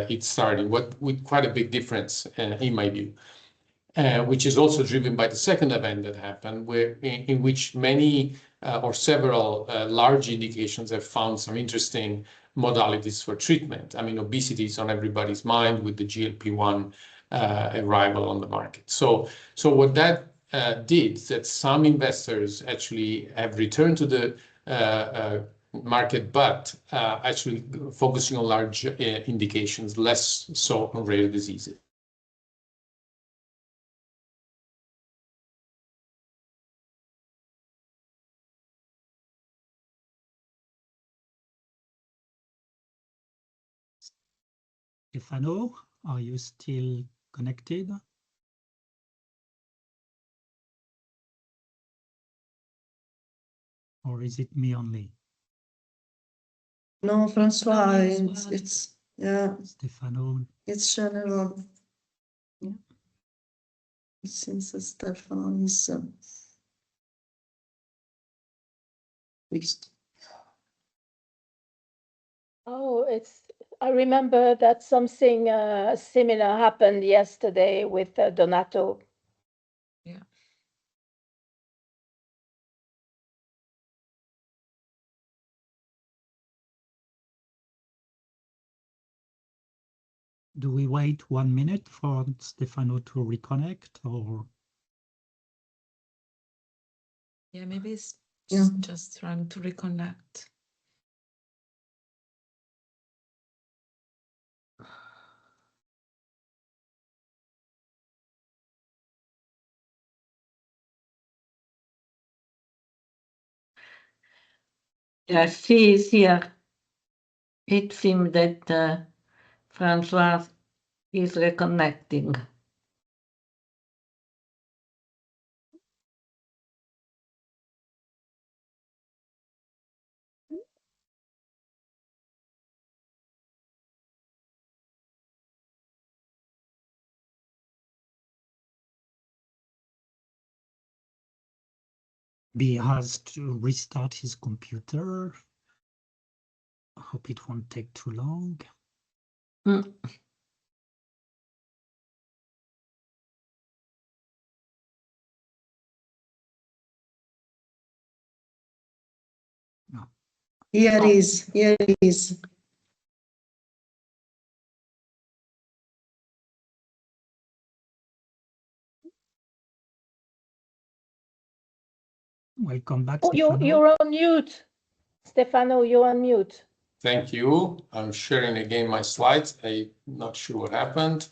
it's starting with quite a big difference in my view. Which is also driven by the second event that happened, in which many or several large indications have found some interesting modalities for treatment. I mean, obesity is on everybody's mind with the GLP-1 arrival on the market. So what that did, that some investors actually have returned to the market, but actually focusing on large indications, less so on rare diseases. Stefano, are you still connected? Or is it me only? No, François, it's yeah, Stefano. it's general. Yeah. It seems that Stefano is Oh, I remember that something similar happened yesterday with Donato. Yeah. Do we wait 1 minute for Stefano to reconnect, or? Yeah, maybe it's Yeah. just trying to reconnect. Yeah, she is here. It seems that François is reconnecting. He has to restart his computer. I hope it won't take too long. Mm. No. here is. Welcome back, Oh, Stefano. you're on mute. Stefano, you're on mute. Thank you. I'm sharing again my slides. I'm not sure what happened.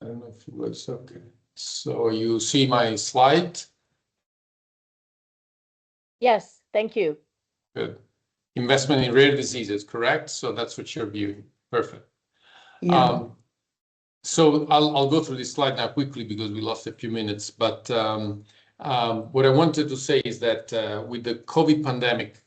I don't know if it was okay. So you see my slide? Yes, thank you. Good. Investment in rare diseases, correct? So that's what you're viewing. Perfect. Yeah. So I'll go through this slide now quickly because we lost a few minutes. But what I wanted to say is that with the COVID pandemic,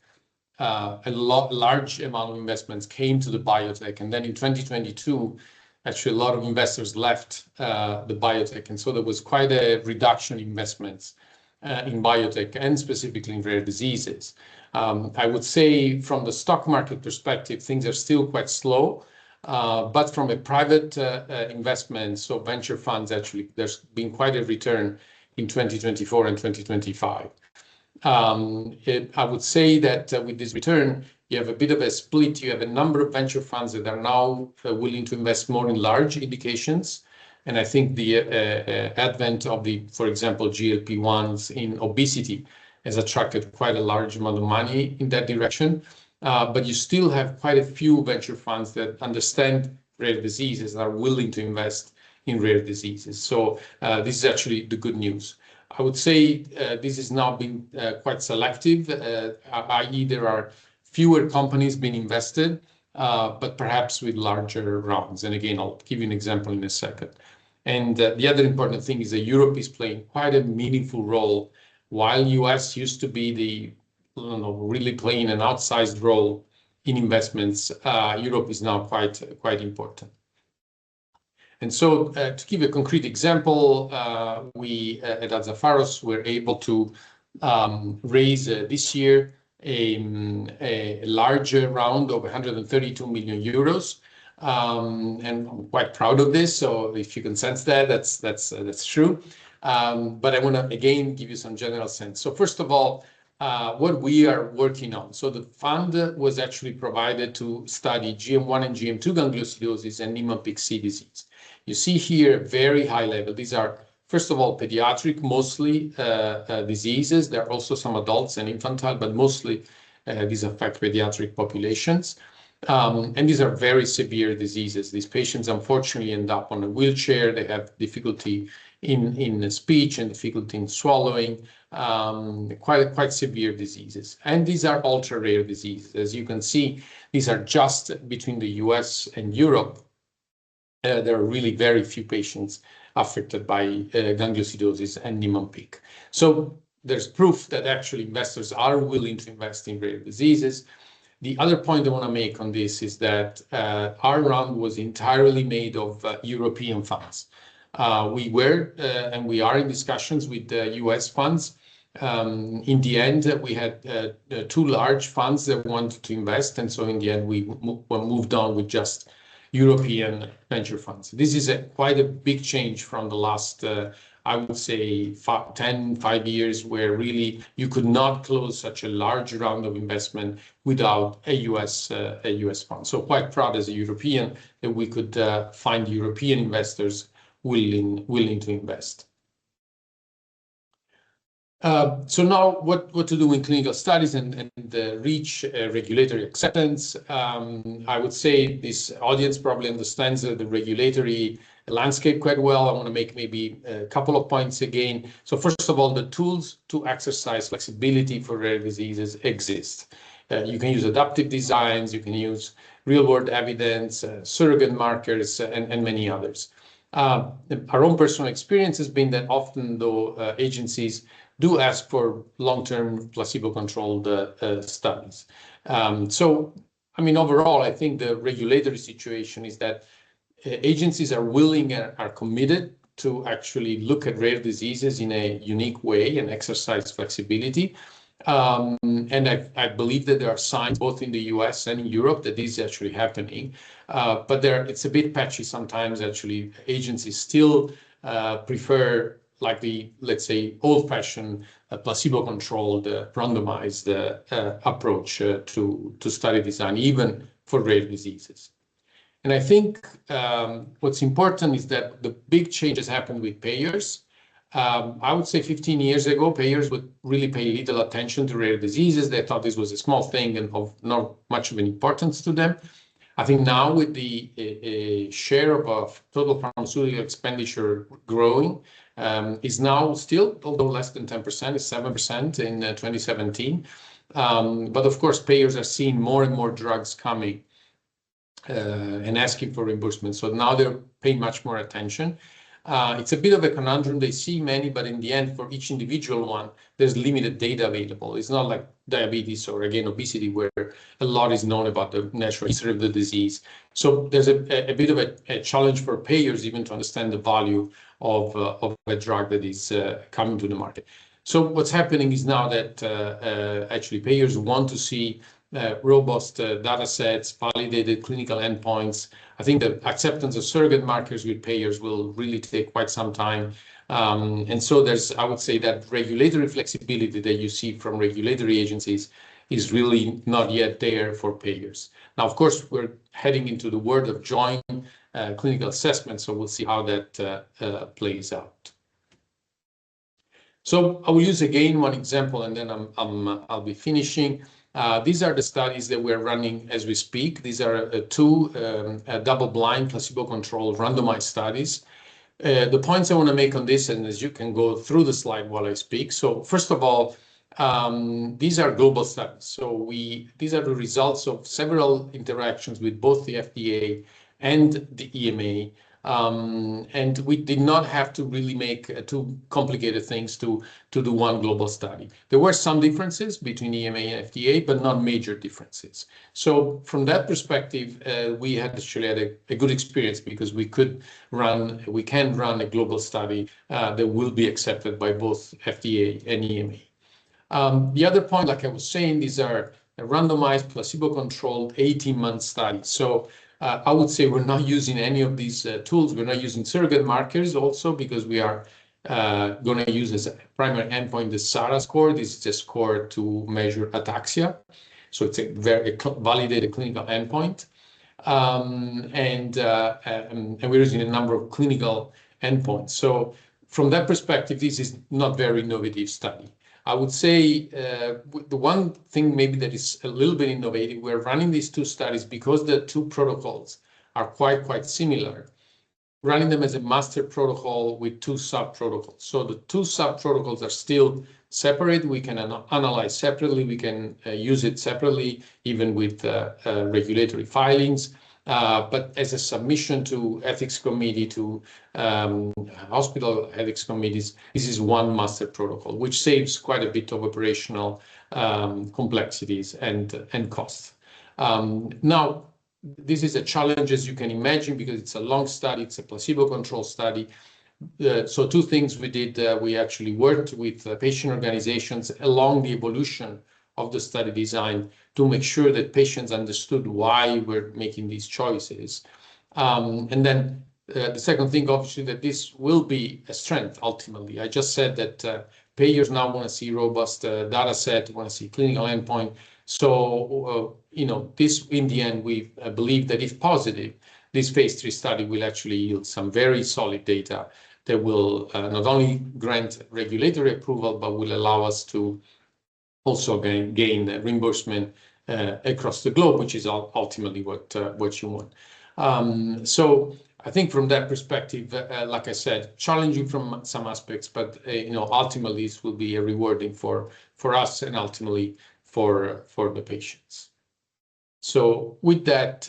a large amount of investments came to the biotech. And then in 2022, actually, a lot of investors left the biotech. And so there was quite a reduction in investments in biotech and specifically in rare diseases. I would say from the stock market perspective, things are still quite slow. But from a private investment, so venture funds, actually, there's been quite a return in 2024 and 2025. I would say that with this return, you have a bit of a split. You have a number of venture funds that are now willing to invest more in large indications. And I think the advent of for example, GLP-1s in obesity has attracted quite a large amount of money in that direction. But you still have quite a few venture funds that understand rare diseases and are willing to invest in rare diseases. So this is actually the good news. I would say this has now been quite selective, i.e. there are fewer companies being invested, but perhaps with larger rounds. And again, I'll give you an example in a second. And the other important thing is that Europe is playing quite a meaningful role. While US used to be really playing an outsized role in investments, Europe is now quite important. And so to give a concrete example, we at Azafaros were able to raise this year a larger round of 132 million euros. And I'm quite proud of this. So if you can sense that, that's true. But I want to again give you some general sense. So first of all, what we are working on. So the fund was actually provided to study GM1 and GM2 gangliosidosis and Niemann-Pick C disease. You see here very high level. These are, first of all, pediatric, mostly diseases. There are also some adults and infantile, but mostly these affect pediatric populations. And these are very severe diseases. These patients, unfortunately, end up on a wheelchair. They have difficulty in speech and difficulty in swallowing, quite severe diseases. And these are ultra-rare diseases. As you can see, these are just between the US and Europe. There are really very few patients affected by gangliosidosis and Niemann-Pick. So there's proof that actually investors are willing to invest in rare diseases. The other point I want to make on this is that our round was entirely made of European funds. We were and we are in discussions with the US funds. In the end, we had two large funds that wanted to invest, and so in the end, we moved on with just European venture funds. This is quite a big change from the last, I would say, 5 years, where really you could not close such a large round of investment without a US fund. So quite proud as a European that we could find European investors willing to invest. So now what to do in clinical studies and reach regulatory acceptance. I would say this audience probably understands the regulatory landscape quite well. I want to make maybe a couple of points again. So first of all, the tools to exercise flexibility for rare diseases exist. You can use adaptive designs, you can use real-world evidence, surrogate markers, and many others. Our own personal experience has been that often, though, agencies do ask for long-term placebo-controlled studies. So, I mean, overall, I think the regulatory situation is that agencies are willing and are committed to actually look at rare diseases in a unique way and exercise flexibility. And I believe that there are signs both in the US and in Europe that this is actually happening. But it's a bit patchy sometimes. Actually, agencies still prefer like the, let's say, old-fashioned placebo-controlled randomized approach to study design, even for rare diseases. And I think what's important is that the big changes happened with payers. I would say 15 years ago, payers would really pay little attention to rare diseases. They thought this was a small thing and of not much of an importance to them. I think now with the share of total pharmaceutical expenditure growing, is now still, although less than 10%, is 7% in 2017. But of course, payers are seeing more and more drugs coming and asking for reimbursement. So now they're paying much more attention. It's a bit of a conundrum. They see many, but in the end, for each individual one, there's limited data available. It's not like diabetes or, again, obesity, where a lot is known about the natural history of the disease. So there's a bit of a challenge for payers even to understand the value of a drug that is coming to the market. So what's happening is now that actually payers want to see robust data sets, validated clinical endpoints. I think the acceptance of surrogate markers with payers will really take quite some time. And so there's, I would say, that regulatory flexibility that you see from regulatory agencies is really not yet there for payers. Now, of course, we're heading into the world of joint clinical assessment, so we'll see how that plays out. So I will use again one example, and then I'll be finishing. These are the studies that we're running as we speak. These are two double-blind, placebo-controlled, randomized studies. The points I want to make on this, and as you can go through the slide while I speak. So first of all, these are global studies. So these are the results of several interactions with both the FDA and the EMA. And we did not have to really make too complicated things to do one global study. There were some differences between EMA and FDA, but not major differences. So from that perspective, we had actually had a good experience because we can run a global study that will be accepted by both FDA and EMA. The other point, like I was saying, these are a randomized placebo-controlled 18-month studies. So I would say we're not using any of these tools. We're not using surrogate markers also because we are going to use as a primary endpoint the SARA score. This is a score to measure ataxia. So it's a very validated clinical endpoint. And we're using a number of clinical endpoints. So from that perspective, this is not very innovative study. I would say the one thing maybe that is a little bit innovative, we're running these two studies because the two protocols are quite similar, running them as a master protocol with two sub-protocols. So the two sub-protocols are still separate. We can analyze separately. We can use it separately, even with regulatory filings. but as a submission to ethics committee, to hospital ethics committees, this is one master protocol, which saves quite a bit of operational complexities and costs. Now, this is a challenge, as you can imagine, because it's a long study, it's a placebo-controlled study. So two things we did, we actually worked with patient organizations along the evolution of the study design to make sure that patients understood why we're making these choices. And then the second thing, obviously, that this will be a strength ultimately. I just said that payers now want to see robust data set, want to see clinical endpoint. So, you know, this in the end, we believe that if positive, this phase 3 study will actually yield some very solid data that will not only grant regulatory approval, but will allow us to also gain reimbursement across the globe, which is ultimately what you want. So I think from that perspective, like I said, challenging from some aspects, but you know, ultimately this will be a rewarding for us and ultimately for the patients. So with that,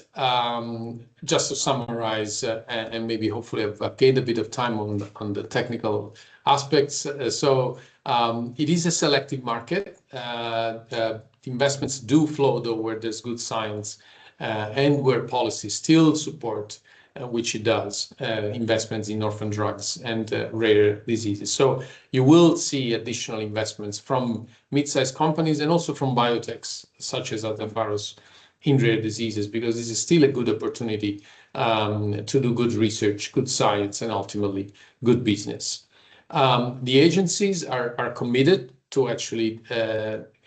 just to summarize, and maybe hopefully I've gained a bit of time on the technical aspects. So it is a selective market. The investments do flow though where there's good science and where policy still support, which it does, investments in orphan drugs and rare diseases. So you will see additional investments from mid-sized companies and also from biotechs such as Azafaros in rare diseases, because this is still a good opportunity to do good research, good science, and ultimately good business. The agencies are committed to actually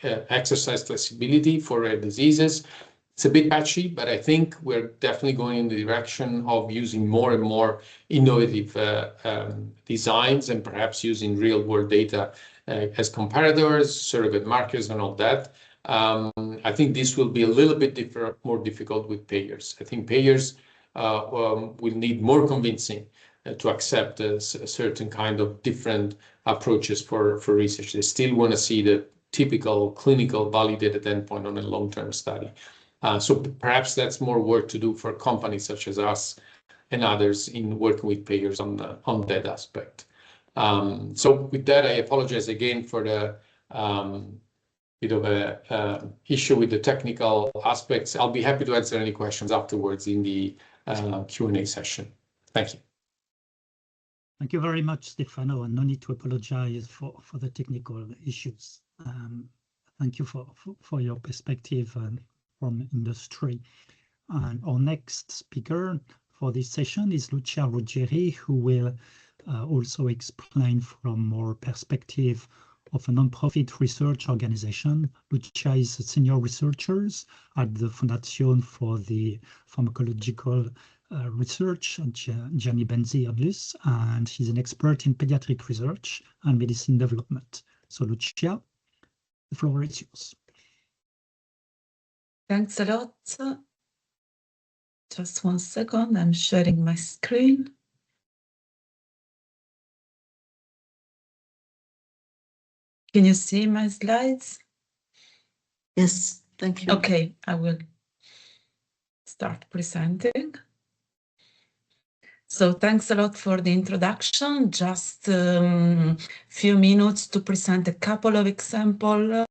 exercise flexibility for rare diseases. It's a bit patchy, but I think we're definitely going in the direction of using more and more innovative designs and perhaps using real-world data as comparators, surrogate markers, and all that. I think this will be a little bit more difficult with payers. I think payers will need more convincing to accept a certain kind of different approaches for research. They still want to see the typical clinical validated endpoint on a long-term study. So perhaps that's more work to do for companies such as us and others in working with payers on that aspect. So with that, I apologize again for the bit of a issue with the technical aspects. I'll be happy to answer any questions afterwards in the Q&A session. Thank you. Thank you very much, Stefano, and no need to apologize for the technical issues. Thank you for your perspective from industry. And our next speaker for this session is Lucia Ruggieri, who will also explain from more perspective of a non-profit research organization. Lucia is a senior researcher at the Fondazione for the Farmacological Research, Gianni, Benzi, onlus, and she's an expert in pediatric research and medicine development. So Lucia, the floor is yours. Thanks a lot. Just 1 second, I'm sharing my screen. Can you see my slides? Yes, thank you. Okay, I will start presenting. So thanks a lot for the introduction. Just few minutes to present a couple of examples,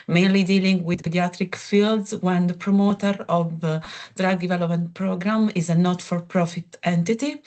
mainly dealing with pediatric fields when the promoter of the drug development program is a not-for-profit entity.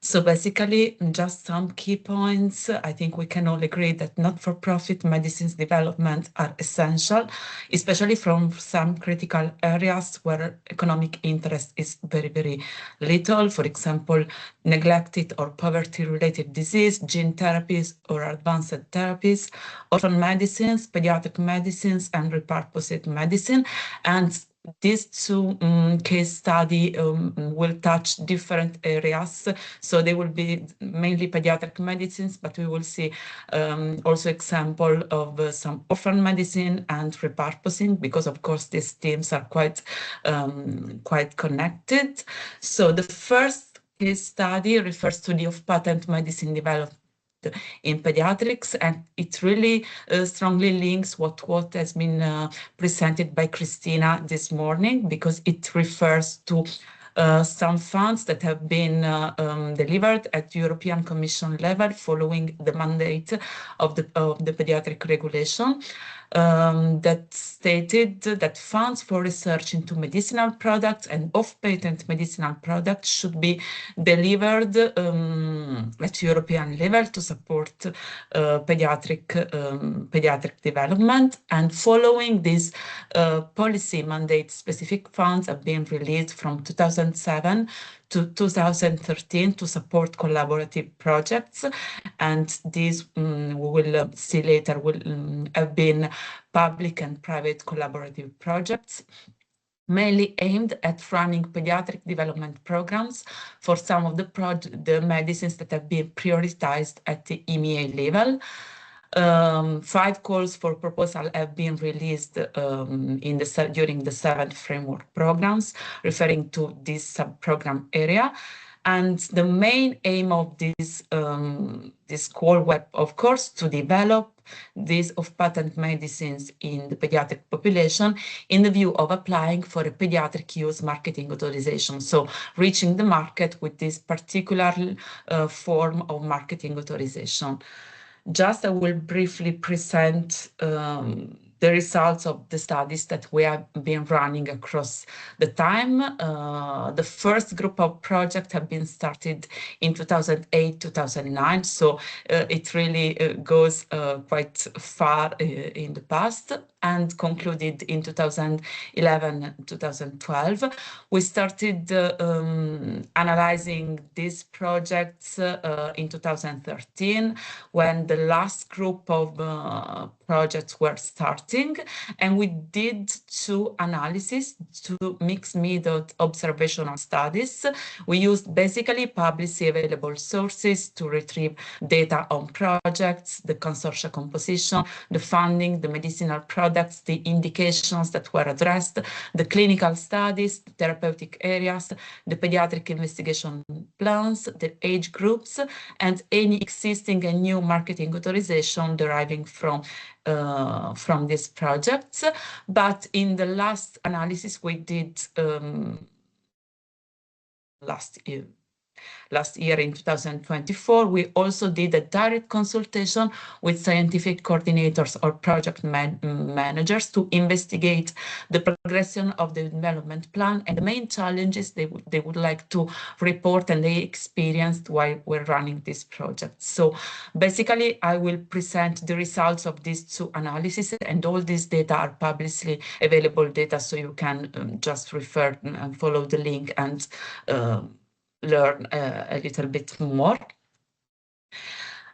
So basically, just some key points. I think we can all agree that not-for-profit medicines development are essential, especially from some critical areas where economic interest is very, very little. For example, neglected or poverty-related disease, gene therapies or advanced therapies, orphan medicines, pediatric medicines, and repurposed medicine. And these two case study will touch different areas. So they will be mainly pediatric medicines, but we will see also example of some orphan medicine and repurposing, because of course these themes are quite connected. So the first case study refers to the off-patent medicine development in pediatrics, and it really strongly links what has been presented by Christina this morning, because it refers to some funds that have been delivered at European Commission level following the mandate of the pediatric regulation that stated that funds for research into medicinal products and off-patent medicinal products should be delivered at European level to support pediatric development. And following this policy mandate, specific funds have been released from 2007 to 2013 to support collaborative projects, and these we will see later will have been public and private collaborative projects, mainly aimed at running pediatric development programs for some of the medicines that have been prioritized at the EMEA level. 5 calls for proposal have been released during the 7 framework programs, referring to this sub-program area. And the main aim of this call was, of course, to develop these off-patent medicines in the pediatric population in the view of applying for a pediatric use marketing authorization. So reaching the market with this particular form of marketing authorization. Just I will briefly present the results of the studies that we have been running across the time. The first group of projects have been started in 2008-2009, so it really goes quite far in the past, and concluded in 2011-2012. We started analyzing these projects in 2013, when the last group of projects were starting, and we did 2 analyses, 2 mixed method observational studies. We used basically publicly available sources to retrieve data on projects, the consortia composition, the funding, the medicinal products, the indications that were addressed, the clinical studies, the therapeutic areas, the pediatric investigation plans, the age groups, and any existing and new marketing authorization deriving from these projects. But in the last analysis we did last year in 2024, we also did a direct consultation with scientific coordinators or project managers to investigate the progression of the development plan and the main challenges they would like to report and they experienced while we're running this project. So basically, I will present the results of these 2 analyses, and all these data are publicly available data, so you can just refer and follow the link and learn a little bit more.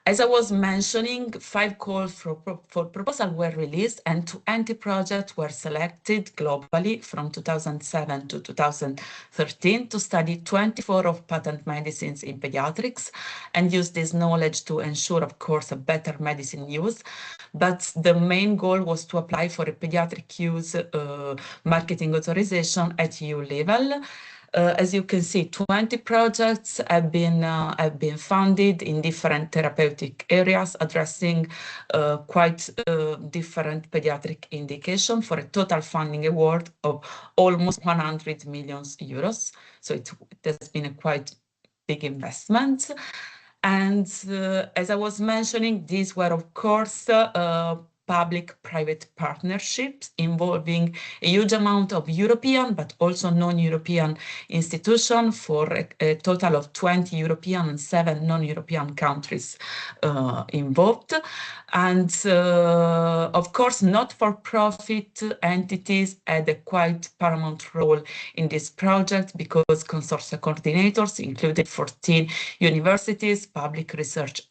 As I was mentioning, 5 calls for proposal were released, and 20 projects were selected globally from 2007 to 2013 to study 24 of patent medicines in pediatrics and use this knowledge to ensure, of course, a better medicine use. But the main goal was to apply for a pediatric use marketing authorization at EU level. As you can see, 20 projects have been funded in different therapeutic areas, addressing quite different pediatric indications for a total funding award of almost 100 million euros. So it has been a quite big investment. And as I was mentioning, these were, of course, public-private partnerships involving a huge amount of European but also non-European institutions for a total of 20 European and 7 non-European countries involved. And of course, not-for-profit entities had a quite paramount role in this project because consortia coordinators included 14 universities, public research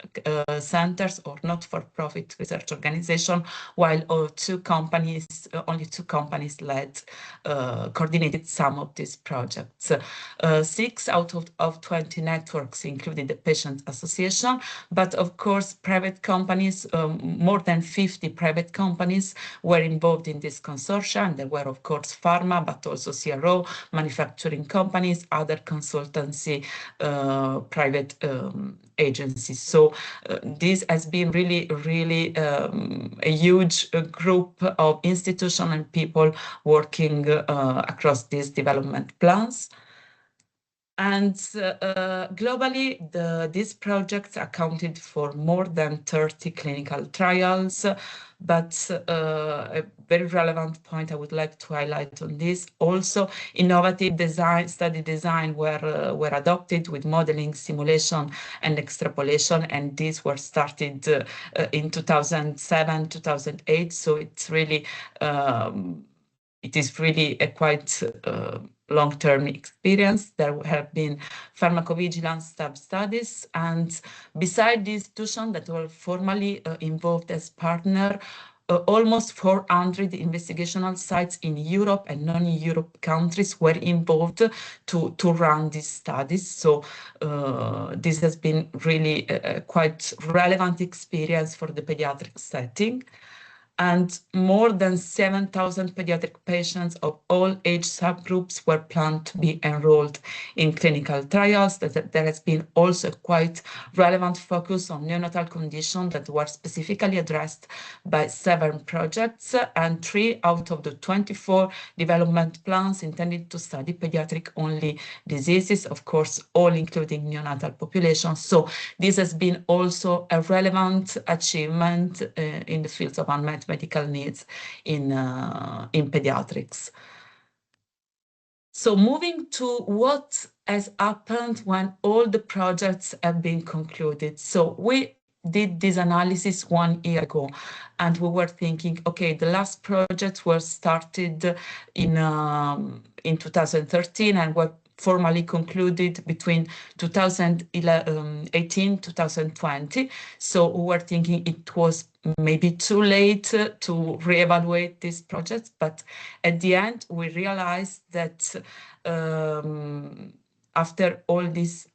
centers or not-for-profit research organizations while only two companies coordinated some of these projects. 6 out of 20 networks included the patient association, but of course private companies, more than 50 private companies were involved in this consortia, and there were of course pharma, but also CRO, manufacturing companies, other consultancy, private agencies. So this has been really a huge group of institutions and people working across these development plans. And globally, these projects accounted for more than 30 clinical trials. But a very relevant point I would like to highlight on this, also innovative study design were adopted with modeling, simulation, and extrapolation, and these were started in 2007, 2008. So it's really it is really a quite long-term experience. There have been pharmacovigilance sub-studies, and beside the institutions that were formally involved as partner, almost 400 investigational sites in Europe and non-Europe countries were involved to run these studies. So this has been really a quite relevant experience for the pediatric setting. And more than 7,000 pediatric patients of all age subgroups were planned to be enrolled in clinical trials. There has been also a quite relevant focus on neonatal conditions that were specifically addressed by 7 projects, and 3 out of the 24 development plans intended to study pediatric-only diseases, of course, all including neonatal populations. So this has been also a relevant achievement in the fields of unmet medical needs in pediatrics. So moving to what has happened when all the projects have been concluded. So we did this analysis 1 year ago, and we were thinking, okay, the last projects were started in 2013 and were formally concluded between 2018 2020. So we were thinking it was maybe too late to reevaluate these projects, but at the end we realized that after all these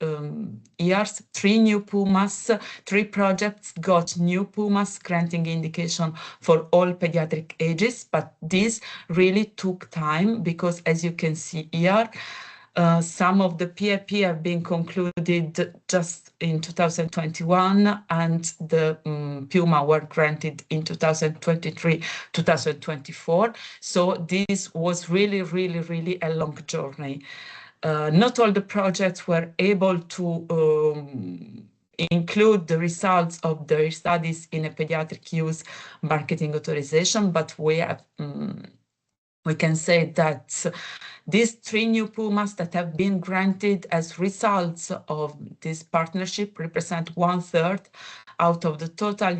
years, 3 new PUMAs, 3 projects got new PUMAs granting indication for all pediatric ages, but this really took time because, as you can see here, some of the PAP have been concluded just in 2021, and the PUMA were granted in 2023, 2024. So this was really a long journey. Not all the projects were able to include the results of their studies in a pediatric use marketing authorization, but we can say that these 3 new PUMAs that have been granted as results of this partnership represent 1/3 out of the total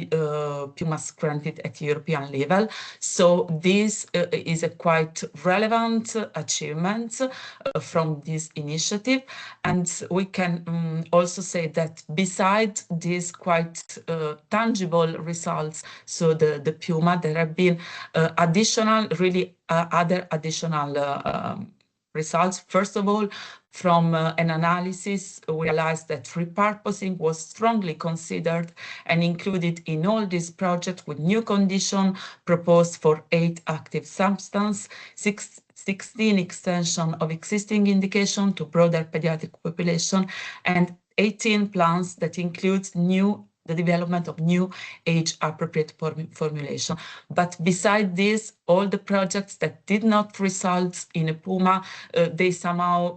PUMAs granted at European level. So this is a quite relevant achievement from this initiative. And we can also say that besides these quite tangible results, so the PUMA, there have been additional, other additional results. First of all, from an analysis, we realized that repurposing was strongly considered and included in all these projects, with new condition proposed for 8 active substances, 16 extension of existing indication to broader pediatric population, and 18 plans that includes the development of new age-appropriate formulation. But beside this, all the projects that did not result in a PUMA, they somehow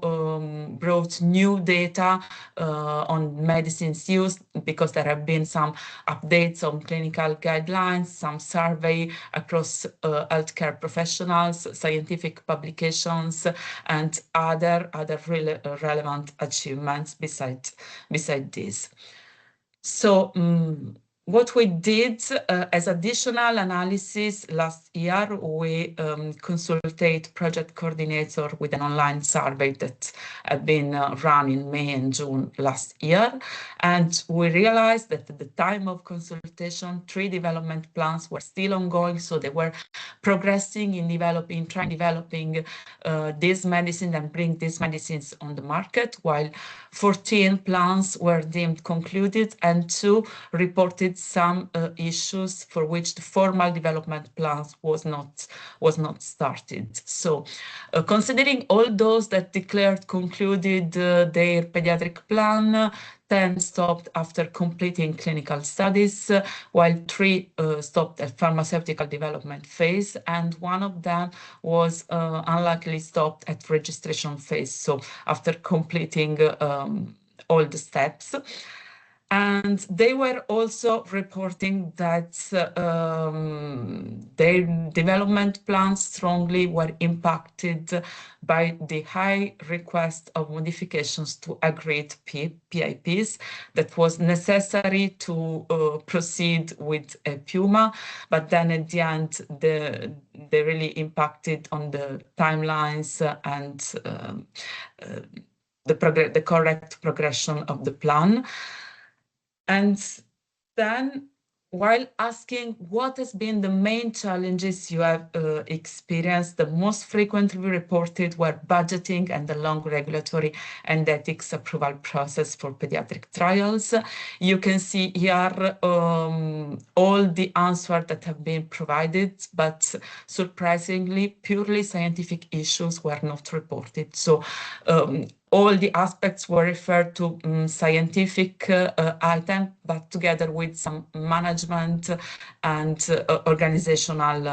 brought new data on medicines used, because there have been some updates on clinical guidelines, some survey across healthcare professionals, scientific publications, and other really relevant achievements beside this. So what we did as additional analysis last year, we consulted project coordinator with an online survey that had been run in May and June last year. And we realized that at the time of consultation, 3 development plans were still ongoing. So they were progressing in trying developing these medicines and bring these medicines on the market, while 14 plans were deemed concluded and 2 reported some issues for which the formal development plans was not started. So considering all those that declared concluded their pediatric plan, 10 stopped after completing clinical studies, while 3 stopped at pharmaceutical development phase, and 1 of them was unluckily stopped at registration phase, so after completing all the steps. And they were also reporting that their development plans strongly were impacted by the high request of modifications to agreed PIPs that was necessary to proceed with a PUMA, but then at the end they really impacted on the timelines and the correct progression of the plan. And then, while asking what has been the main challenges you have experienced, the most frequently reported were budgeting and the long regulatory and ethics approval process for pediatric trials. You can see here all the answers that have been provided, but surprisingly, purely scientific issues were not reported. So all the aspects were referred to scientific items, but together with some management and organizational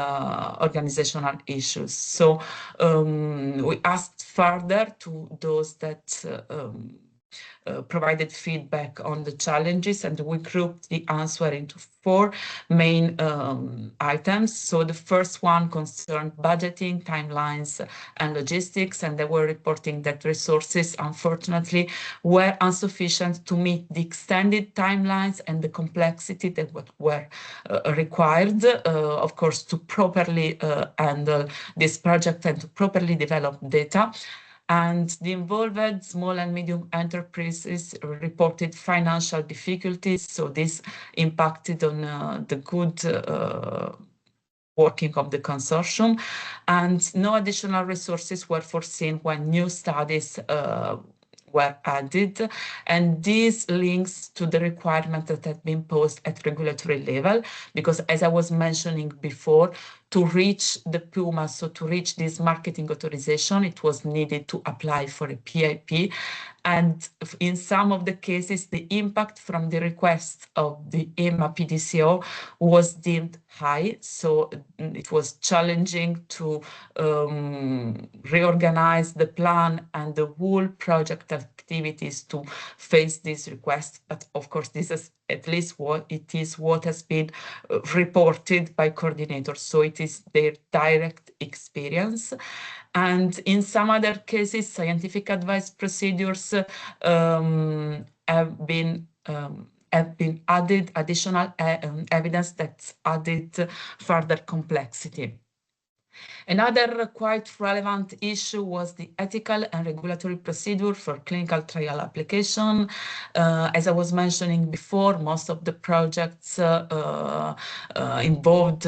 issues. So we asked further to those that provided feedback on the challenges, and we grouped the answer into 4 main items. So the first one concerned budgeting, timelines, and logistics, and they were reporting that resources, unfortunately, were insufficient to meet the extended timelines and the complexity that were required, of course, to properly handle this project and to properly develop data. And the involved small and medium enterprises reported financial difficulties, so this impacted on the good working of the consortium, and no additional resources were foreseen when new studies were added, and this links to the requirement that had been posed at regulatory level, because as I was mentioning before, to reach the PUMA, so to reach this marketing authorization, it was needed to apply for a PIP. And in some of the cases, the impact from the request of the EMA PDCO was deemed high. So it was challenging to reorganize the plan and the whole project activities to face this request. But of course, this is at least what has been reported by coordinators. So it is their direct experience. And in some other cases, scientific advice procedures have been added additional evidence that's added further complexity. Another quite relevant issue was the ethical and regulatory procedure for clinical trial application. As I was mentioning before, most of the projects involved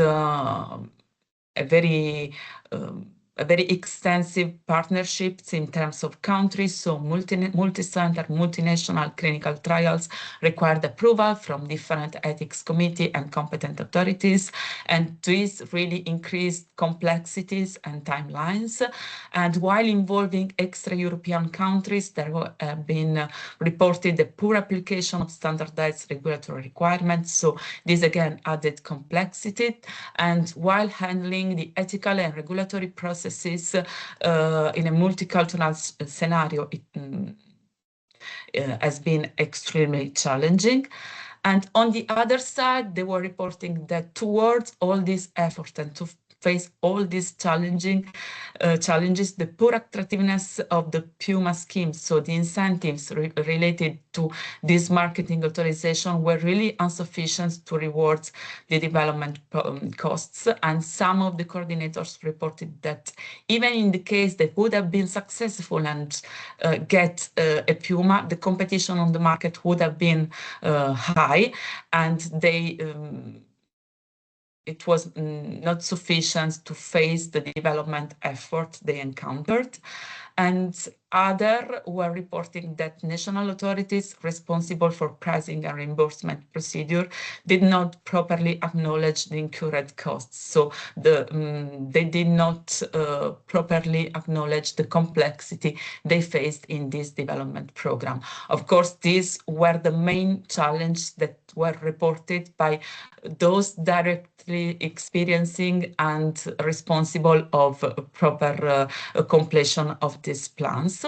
a very extensive partnerships in terms of countries, so multi-center, multinational clinical trials required approval from different ethics committee and competent authorities, and this really increased complexities and timelines. And while involving extra-European countries, there have been reported a poor application of standardized regulatory requirements, so this again added complexity. And while handling the ethical and regulatory process in a multicultural scenario, it has been extremely challenging. And on the other side, they were reporting that towards all this effort and to face all these challenges, the poor attractiveness of the PUMA scheme, so the incentives related to this marketing authorization were really insufficient to reward the development costs. And some of the coordinators reported that even in the case they would have been successful and get a PUMA, the competition on the market would have been high, and it was not sufficient to face the development effort they encountered. And others were reporting that national authorities responsible for pricing and reimbursement procedure did not properly acknowledge the incurred costs. So they did not properly acknowledge the complexity they faced in this development program. Of course, these were the main challenges that were reported by those directly experiencing and responsible of proper completion of these plans.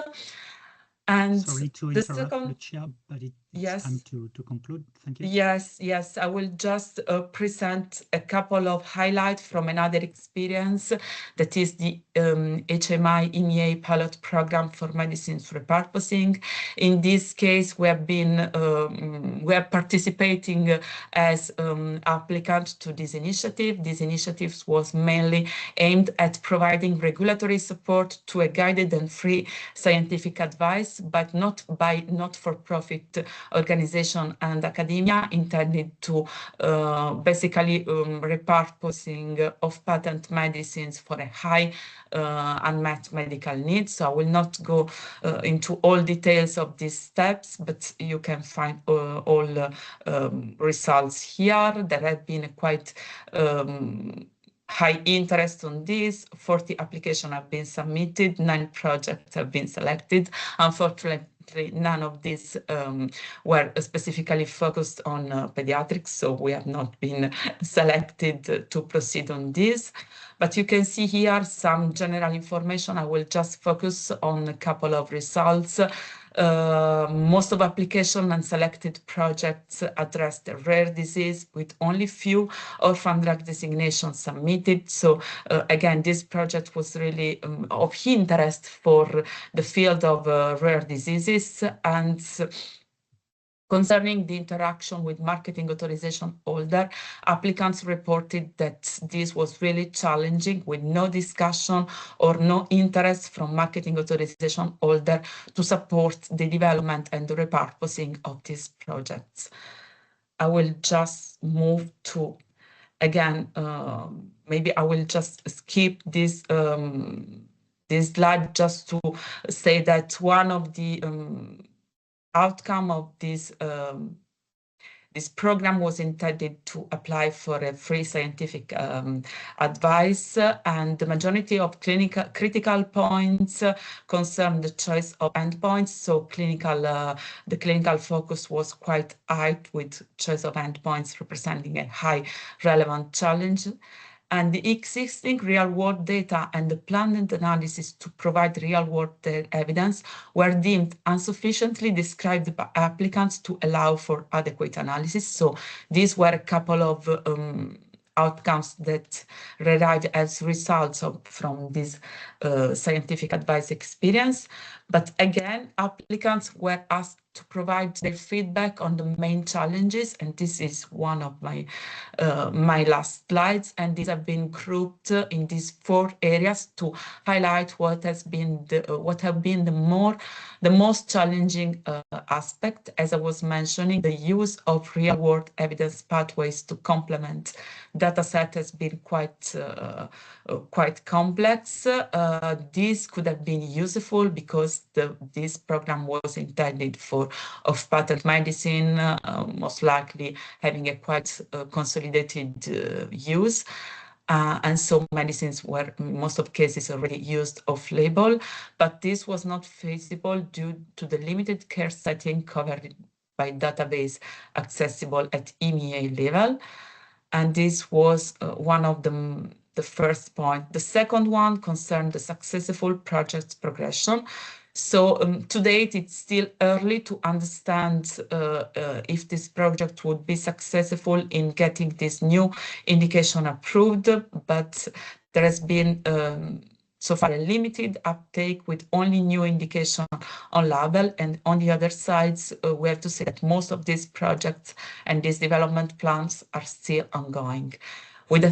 And sorry to interrupt, Lucia, but it's time to conclude. Thank you. Yes, I will just present a couple of highlights from another experience, that is the HMI EMEA pilot program for medicines repurposing. In this case, we are participating as applicant to this initiative. This initiative was mainly aimed at providing regulatory support to a guided and free scientific advice, but not by not-for-profit organization and academia, intended to basically repurposing of patent medicines for a high unmet medical need. So I will not go into all details of these steps, but you can find all results here. There have been quite high interest on this. 40 applications have been submitted, 9 projects have been selected. Unfortunately, none of these were specifically focused on pediatrics, so we have not been selected to proceed on this. But you can see here some general information. I will just focus on a couple of results. Most of application and selected projects addressed a rare disease, with only few orphan drug designations submitted. So again, this project was really of interest for the field of rare diseases. And concerning the interaction with marketing authorization holder, applicants reported that this was really challenging, with no discussion or no interest from marketing authorization holder to support the development and the repurposing of these projects. I will just move to, again, maybe I will just skip this this slide, just to say that one of the outcome of this this program was intended to apply for a free scientific advice, and the majority of critical points concern the choice of endpoints. So the clinical focus was quite high, with choice of endpoints representing a high relevant challenge. And the existing real-world data and the planned analysis to provide real-world evidence were deemed insufficiently described by applicants to allow for adequate analysis. So these were a couple of outcomes that derived as results from this scientific advice experience. But again, applicants were asked to provide their feedback on the main challenges, and this is one of my my last slides, and these have been grouped in these 4 areas to highlight what have been the most challenging aspect. As I was mentioning, the use of real-world evidence pathways to complement data set has been quite complex. This could have been useful because this program was intended for off-patent medicine, most likely having a quite consolidated use. And so medicines were, in most of cases, already used off-label, but this was not feasible due to the limited care setting covered by database accessible at EMEA level. And this was one of the first point. The second one concerned the successful project progression. So to date, it's still early to understand if this project would be successful in getting this new indication approved, but there has been so far a limited uptake with only new indication on label, and on the other sides, we have to say that most of these projects and these development plans are still ongoing. With the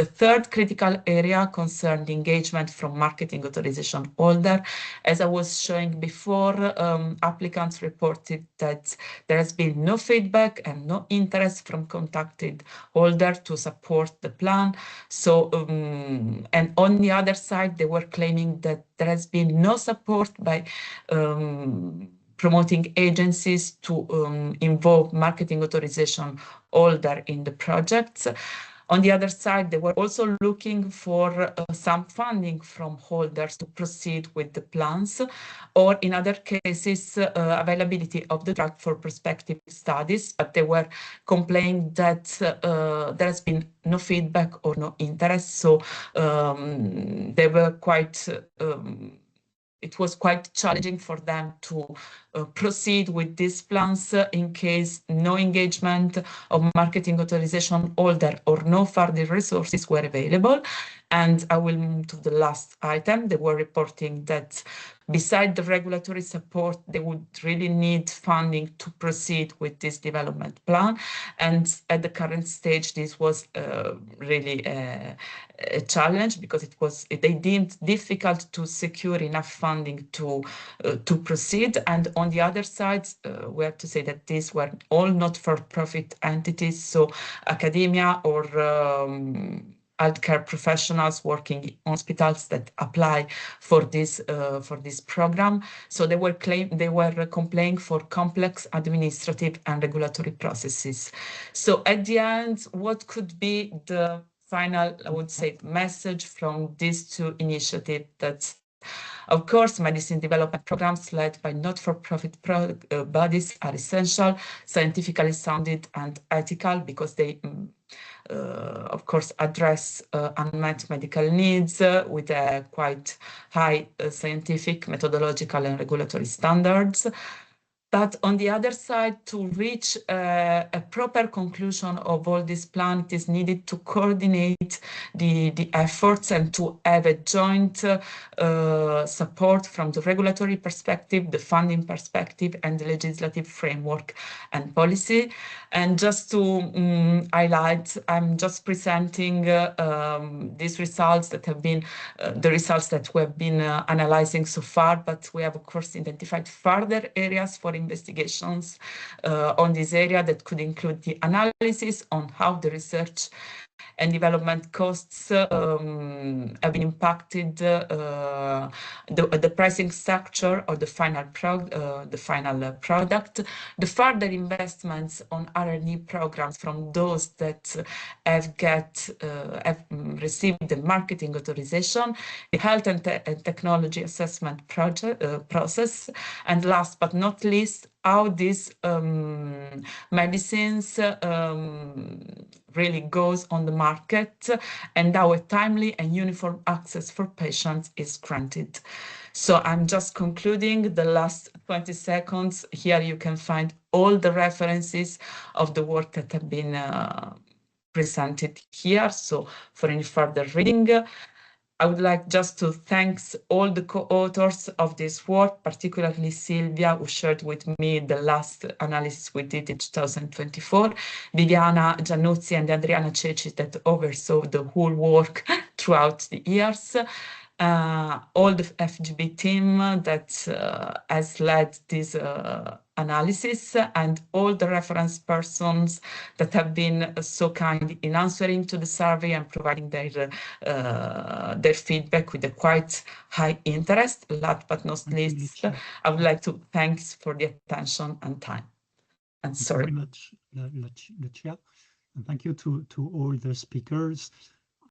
third critical area concerned engagement from marketing authorization holder, as I was showing before, applicants reported that there has been no feedback and no interest from contacted holder to support the plan. So, and on the other side, they were claiming that there has been no support by promoting agencies to involve marketing authorization holder in the projects. On the other side, they were also looking for some funding from holders to proceed with the plans, or in other cases, availability of the drug for prospective studies, but they were complaining that there has been no feedback or no interest. So they were quite it was quite challenging for them to proceed with these plans in case no engagement of marketing authorization holder or no further resources were available. And I will move to the last item. They were reporting that beside the regulatory support, they would really need funding to proceed with this development plan. And at the current stage, this was really a challenge because they deemed difficult to secure enough funding to proceed. And on the other side, we have to say that these were all not-for-profit entities, so academia or healthcare professionals working in hospitals that apply for this program. So they were complaining for complex administrative and regulatory processes. So at the end, what could be the final, I would say, message from these two initiatives? That, of course, medicine development programs led by not-for-profit bodies are essential, scientifically sounded and ethical, because they of course, address unmet medical needs with a quite high scientific, methodological, and regulatory standards. But on the other side, to reach a proper conclusion of all this plan, it is needed to coordinate the efforts and to have a joint support from the regulatory perspective, the funding perspective, and the legislative framework and policy. And just to highlight, I'm just presenting these results that have been the results that we have been analyzing so far, but we have, of course, identified further areas for investigations on this area that could include the analysis on how the research and development costs have been impacted, the pricing structure of the final product, the further investments on R&D programs from those that have received the marketing authorization, the health and technology assessment process, and last but not least, how these medicines really goes on the market and how a timely and uniform access for patients is granted. So I'm just concluding the last 20 seconds. Here you can find all the references of the work that have been presented here. So for any further reading, I would like just to thank all the co-authors of this work, particularly Silvia, who shared with me the last analysis we did in 2024, Viviana Giannuzzi and Adriana Ceci that oversaw the whole work throughout the years, all the FGB team that has led this analysis, and all the reference persons that have been so kind in answering to the survey and providing their feedback with a quite high interest. Last but not least, I would like to thank for the attention and time. And sorry. Thank you very much, Lucia, and thank you to all the speakers.